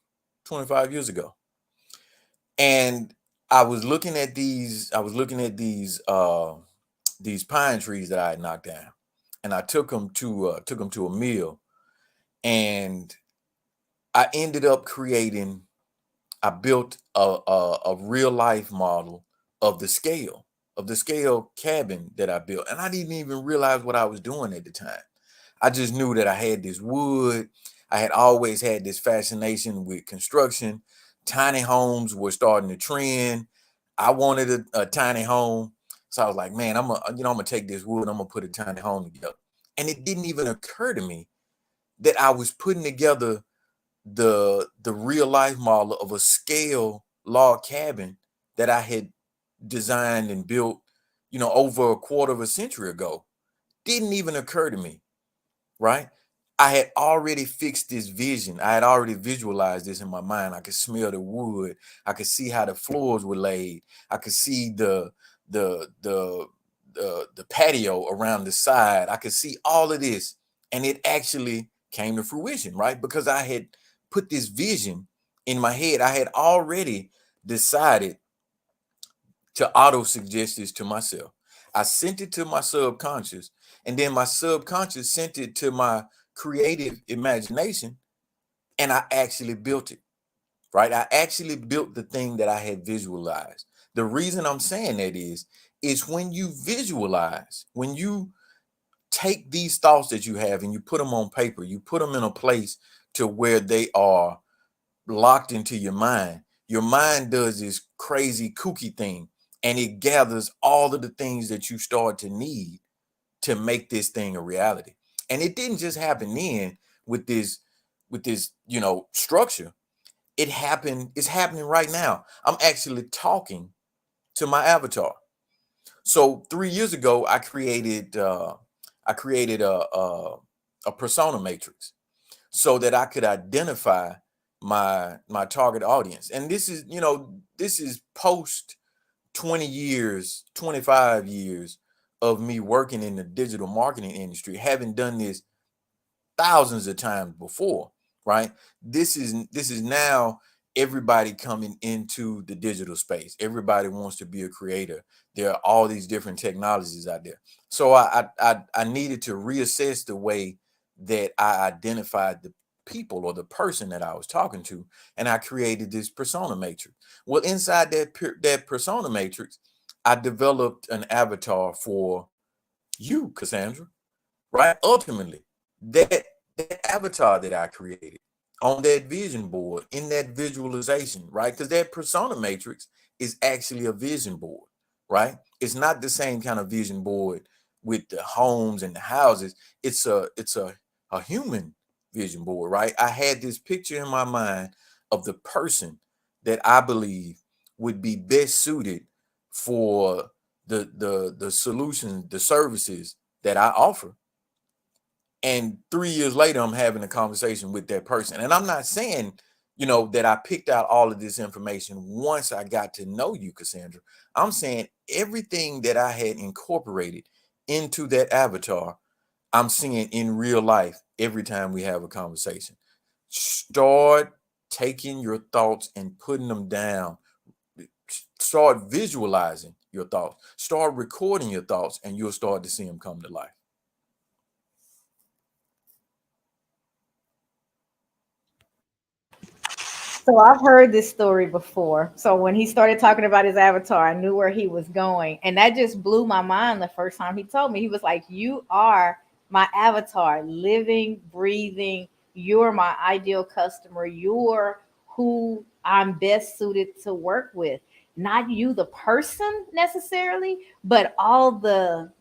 C: 25 years ago. And I was looking at these pine trees that I had knocked down. And I took them to a mill, and I ended up creating I built a real life model of the scale cabin that I built. And I didn't even realize what I was doing at the time. I just knew that I had this wood. I had always had this fascination with construction. Tiny homes were starting to trend. I wanted a tiny home. So I was like, man, I'm gonna take this wood, I'm gonna put a tiny home together. And it didn't even occur to me that I was putting together the real life model of a scale log cabin that I had designed and built, over a quarter of a century ago. Didn't even occur to me, right? I had already fixed this vision. I had already visualized this in my mind. I could smell the wood. I could see how the floors were laid. I could see the the the patio around the side. I could see all of this, and it actually came to fruition, right? Because I had put this vision in my head. I had already decided to auto suggest this to myself. I sent it to my subconscious, and then my subconscious sent it to my creative imagination, and I actually built it, right? I actually built the thing that I had visualized. The reason I'm saying that is when you visualize, when you take these thoughts that you have and you put them on paper, you put them in a place to where they are locked into your mind does this crazy kooky thing, and it gathers all of the things that you start to need to make this thing a reality. And it didn't just happen then with this structure. It's happening right now. I'm actually talking to my avatar. So 3 years ago, I created a persona matrix so that I could identify my target audience. And this is post 20 years, 25 years of me working in the digital marketing industry, having done this thousands of times before, right? This is now everybody coming into the digital space. Everybody wants to be a creator. There are all these different technologies out there. So I needed to reassess the way that I identified the people or the person that I was talking to, and I created this persona matrix. Well, inside that persona matrix, I developed an avatar for you, Cassandra, right? Ultimately, that that avatar that I created on that vision board, in that visualization, right? Because that persona matrix is actually a vision board, right? It's not the same kind of vision board with the homes and the houses. It's a human vision board, right? I had this picture in my mind of the person that I believe would be best suited for the solutions, the services that I offer. And 3 years later, I'm having a conversation with that person. And I'm not saying, that I picked out all of this information once I got to know you, Cassandra. I'm saying everything that I had incorporated into that avatar, I'm seeing in real life every time we have a conversation. Start taking your thoughts and putting them down. Start visualizing your thoughts. Start recording your thoughts, and you'll start to see them come to life.
B: So I've heard this story before. So when he started talking about his avatar, I knew where he was going. And that just blew my mind the first time he told me. He was like, "You are my avatar, living, breathing. You're my ideal customer. You're who I'm best suited to work with. Not you, the person necessarily, but all the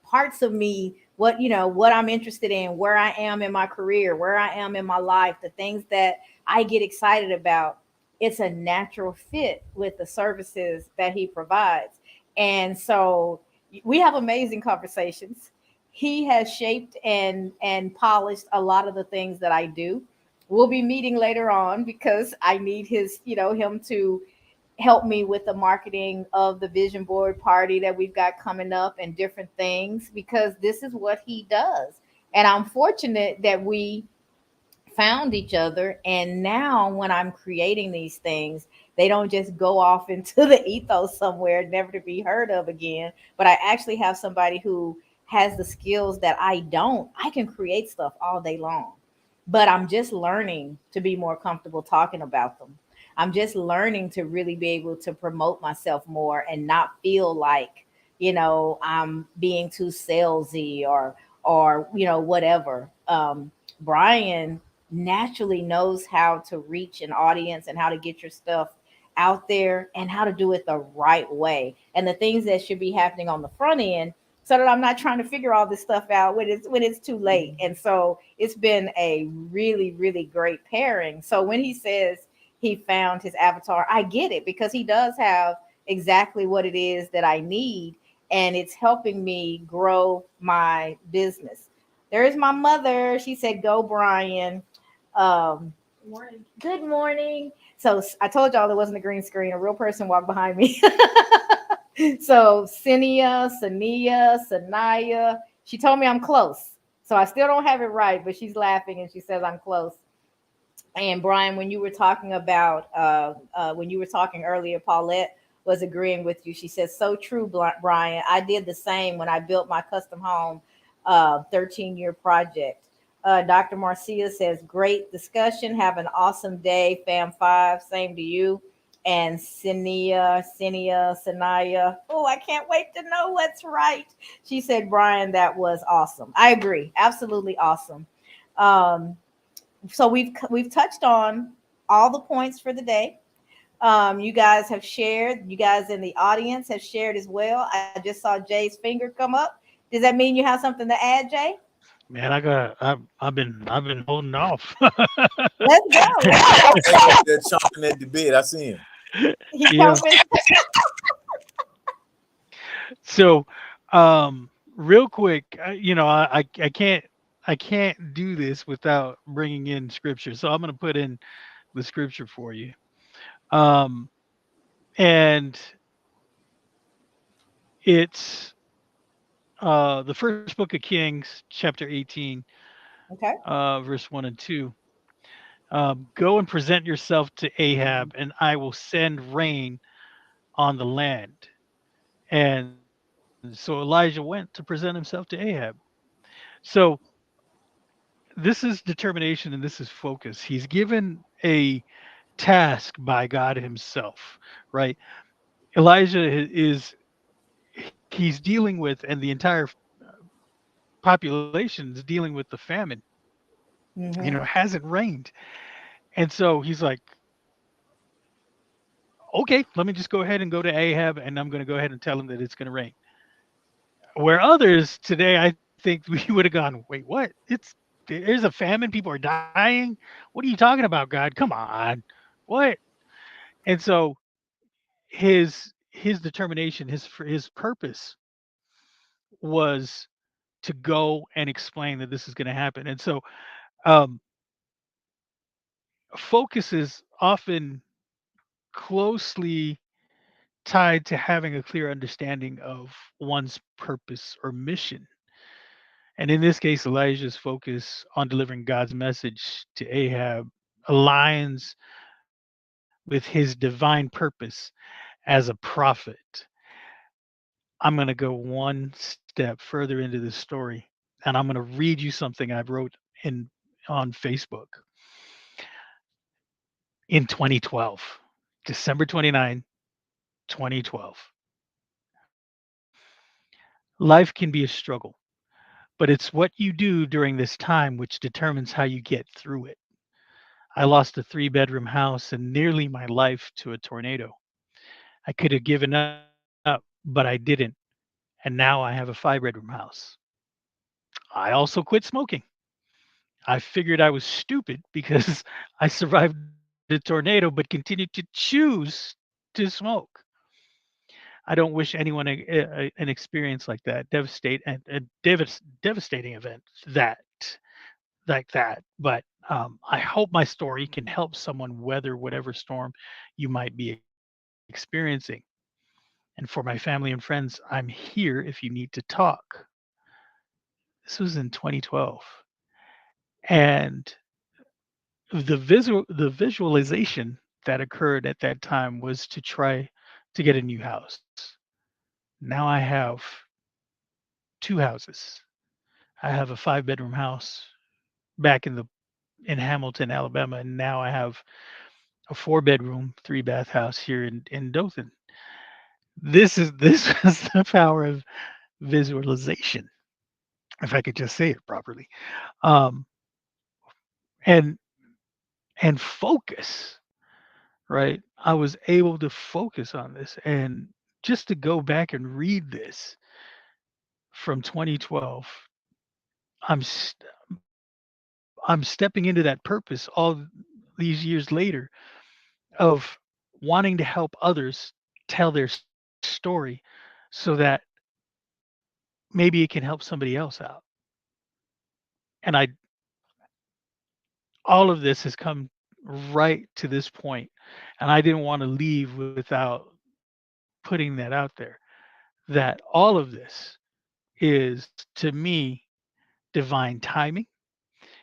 B: parts of me, what what I'm interested in, where I am in my career, where I am in my life, the things that I get excited about. It's a natural fit with the services that he provides. And so we have amazing conversations. He has shaped and polished a lot of the things that I do. We'll be meeting later on because I need him to help me with the marketing of the vision board party that we've got coming up and different things, because this is what he does. And I'm fortunate that we found each other. And now when I'm creating these things, they don't just go off into the ethos somewhere, never to be heard of again. But I actually have somebody who has the skills that I don't. I can create stuff all day long, but I'm just learning to be more comfortable talking about them. I'm just learning to really be able to promote myself more and not feel like, I'm being too salesy or whatever. Brian naturally knows how to reach an audience and how to get your stuff out there and how to do it the right way, and the things that should be happening on the front end, so that I'm not trying to figure all this stuff out when it's too late. And so it's been a really, really great pairing. So when he says he found his avatar, I get it, because he does have exactly what it is that I need, and it's helping me grow my business. There is my mother. She said, "Go, Brian." Um, Good morning. So I told y'all there wasn't a green screen. A real person walked behind me. So Sanaya, she told me I'm close. So I still don't have it right, but she's laughing and she says I'm close. And Brian, when you were talking earlier, Paulette was agreeing with you. She says, "So true, Brian. I did the same when I built my custom home, 13-year project." Dr. Marcia says, "Great discussion. Have an awesome day, Fam Five. Same to you." And Sanaya. Oh, I can't wait to know what's right. She said, "Brian, that was awesome." I agree. Absolutely awesome. Um, so we've touched on all the points for the day. You guys have shared. You guys in the audience have shared as well. I just saw Jay's finger come up. Does that mean you have something to add, Jay?
A: Man, I've been holding off.
B: Let's go. Let's go.
C: They up there chomping at the bit. I see him.
B: He
A: Yeah.
B: jumping.
A: So, real quick, I can't do this without bringing in scripture. So I'm going to put in the scripture for you. Um, and it's the first book of Kings, chapter 18,
B: Okay.
A: verse 1 and 2. Go and present yourself to Ahab, and I will send rain on the land. And so Elijah went to present himself to Ahab. So this is determination and this is focus. He's given a task by God Himself, right? Elijah is he's dealing with, and the entire population is dealing with the famine.
B: Mm-hmm.
A: Hasn't rained, and so he's like, okay, let me just go ahead and go to Ahab, and I'm going to go ahead and tell him that it's going to rain. Where others today, I think we would have gone, wait, what? There's a famine, people are dying. What are you talking about, God? Come on, what? And so his determination, his purpose was to go and explain that this is going to happen. And so um, focus is often closely tied to having a clear understanding of one's purpose or mission. And in this case, Elijah's focus on delivering God's message to Ahab aligns with his divine purpose as a prophet. I'm going to go one step further into this story, and I'm going to read you something I wrote in on Facebook in 2012, December 29, 2012. Life can be a struggle. but it's what you do during this time which determines how you get through it. I lost a three-bedroom house and nearly my life to a tornado. I could have given up, but I didn't. And now I have a five-bedroom house. I also quit smoking. I figured I was stupid because I survived a tornado but continued to choose to smoke. I don't wish anyone an experience like that, devastate and a devastating event that like that. But I hope my story can help someone weather whatever storm you might be experiencing. And for my family and friends, I'm here if you need to talk. This was in 2012, and the visualization that occurred at that time was to try to get a new house. Now I have two houses. I have a five-bedroom house back in Hamilton, Alabama, and now I have a four-bedroom, three-bath house here in Dothan. This is the power of visualization, if I could just say it properly. Um, and and focus, right? I was able to focus on this, and just to go back and read this from 2012, I'm st- I'm stepping into that purpose all these years later of wanting to help others tell their story so that maybe it can help somebody else out. And all of this has come right to this point, and I didn't want to leave without putting that out there, that all of this is, to me, divine timing.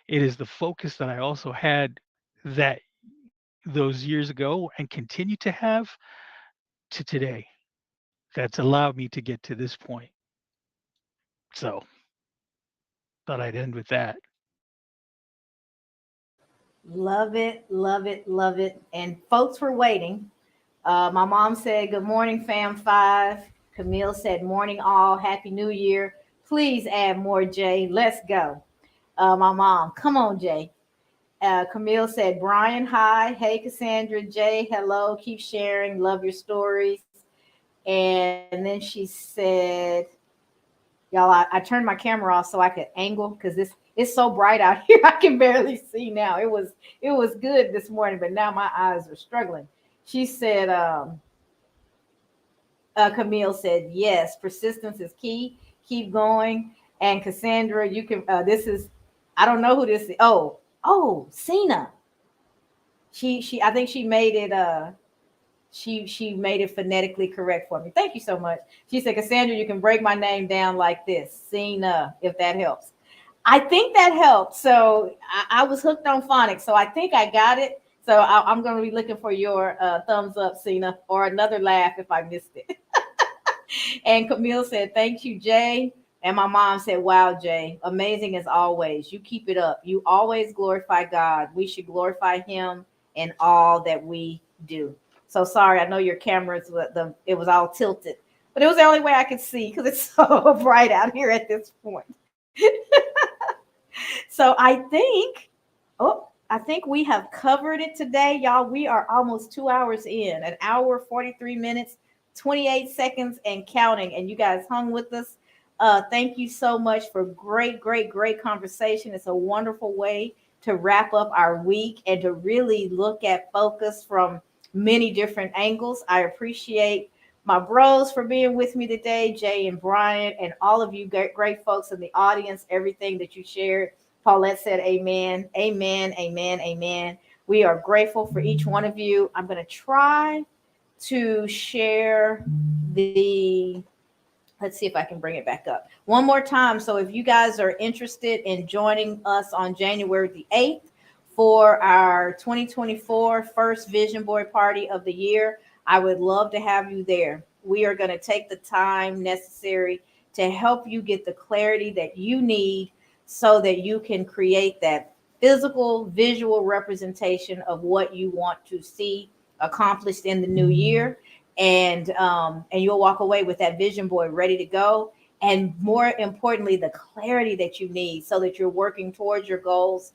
A: It is the focus that I also had that those years ago and continue to have to today that's allowed me to get to this point. So, thought I'd end with that.
B: Love it, love it, love it. And folks were waiting. My mom said, "Good morning, fam five." Camille said, "Morning, all. Happy New Year. Please add more, Jay. Let's go." My mom, "Come on, Jay." Camille said, "Brian, hi. Hey, Cassandra. Jay, hello. Keep sharing. Love your stories." And then she said, "Y'all, I turned my camera off so I could angle because this it's so bright out here. I can barely see now. It was good this morning, but now my eyes are struggling." She said, Camille said, "Yes, persistence is key. Keep going." And Cassandra, you can. This is, I don't know who this is. Oh, Cena. She. I think she made it. She made it phonetically correct for me. Thank you so much. She said, "Cassandra, you can break my name down like this, Cena, if that helps." I think that helped. So I was hooked on phonics. So I think I got it. So I'm going to be looking for your thumbs up, Cena, or another laugh if I missed it. And Camille said, "Thank you, Jay." And my mom said, "Wow, Jay, amazing as always. You keep it up. You always glorify God. We should glorify Him in all that we do." So sorry, I know your cameras, it was all tilted, but it was the only way I could see because it's so bright out here at this point. So I think we have covered it today, y'all. We are almost 2 hours in, an hour, 43 minutes, 28 seconds, and counting. And you guys hung with us. Thank you so much for great, great, great conversation. It's a wonderful way to wrap up our week and to really look at focus from many different angles. I appreciate my bros for being with me today, Jay and Brian, and all of you great, great folks in the audience, everything that you shared. Paulette said, "Amen, amen, amen, amen." We are grateful for each one of you. I'm going to try to share the, let's see if I can bring it back up one more time. So if you guys are interested in joining us on January the 8th for our 2024 first Vision Board Party of the year, I would love to have you there. We are going to take the time necessary to help you get the clarity that you need so that you can create that physical, visual representation of what you want to see accomplished in the new year. And you'll walk away with that vision board ready to go. and more importantly, the clarity that you need so that you're working towards your goals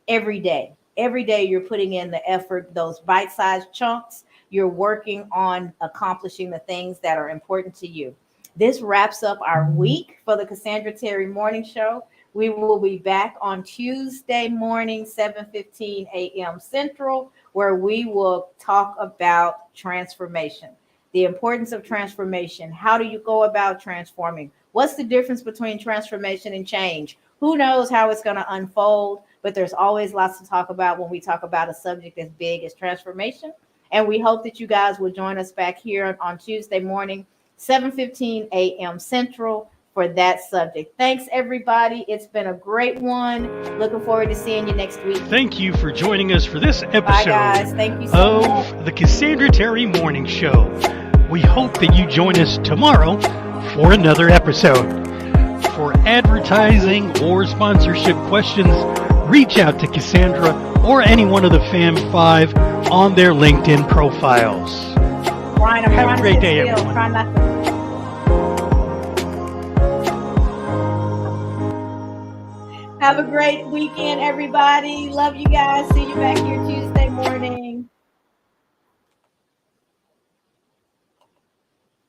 B: every day. Every day you're putting in the effort, those bite-sized chunks. You're working on accomplishing the things that are important to you. This wraps up our week for the Cassandra Terry Morning Show. We will be back on Tuesday morning, 7:15 a.m. Central, where we will talk about transformation, the importance of transformation. How do you go about transforming? What's the difference between transformation and change? Who knows how it's going to unfold, but there's always lots to talk about when we talk about a subject as big as transformation. And we hope that you guys will join us back here on Tuesday morning, 7:15 a.m. Central, for that subject. Thanks, everybody. It's been a great one. Looking forward to seeing you next week.
A: Thank you for joining us for this episode
B: Bye, guys. Thank you so much.
A: of the Cassandra Terry Morning Show. We hope that you join us tomorrow for another episode. For advertising or sponsorship questions, reach out to Cassandra or any one of the Fam5 on their LinkedIn profiles.
B: Brian, I'm
A: Have
B: trying
A: a great
B: to
A: day,
B: sit still.
A: everyone.
B: Try not to. Have a great weekend, everybody. Love you guys. See you back here Tuesday morning.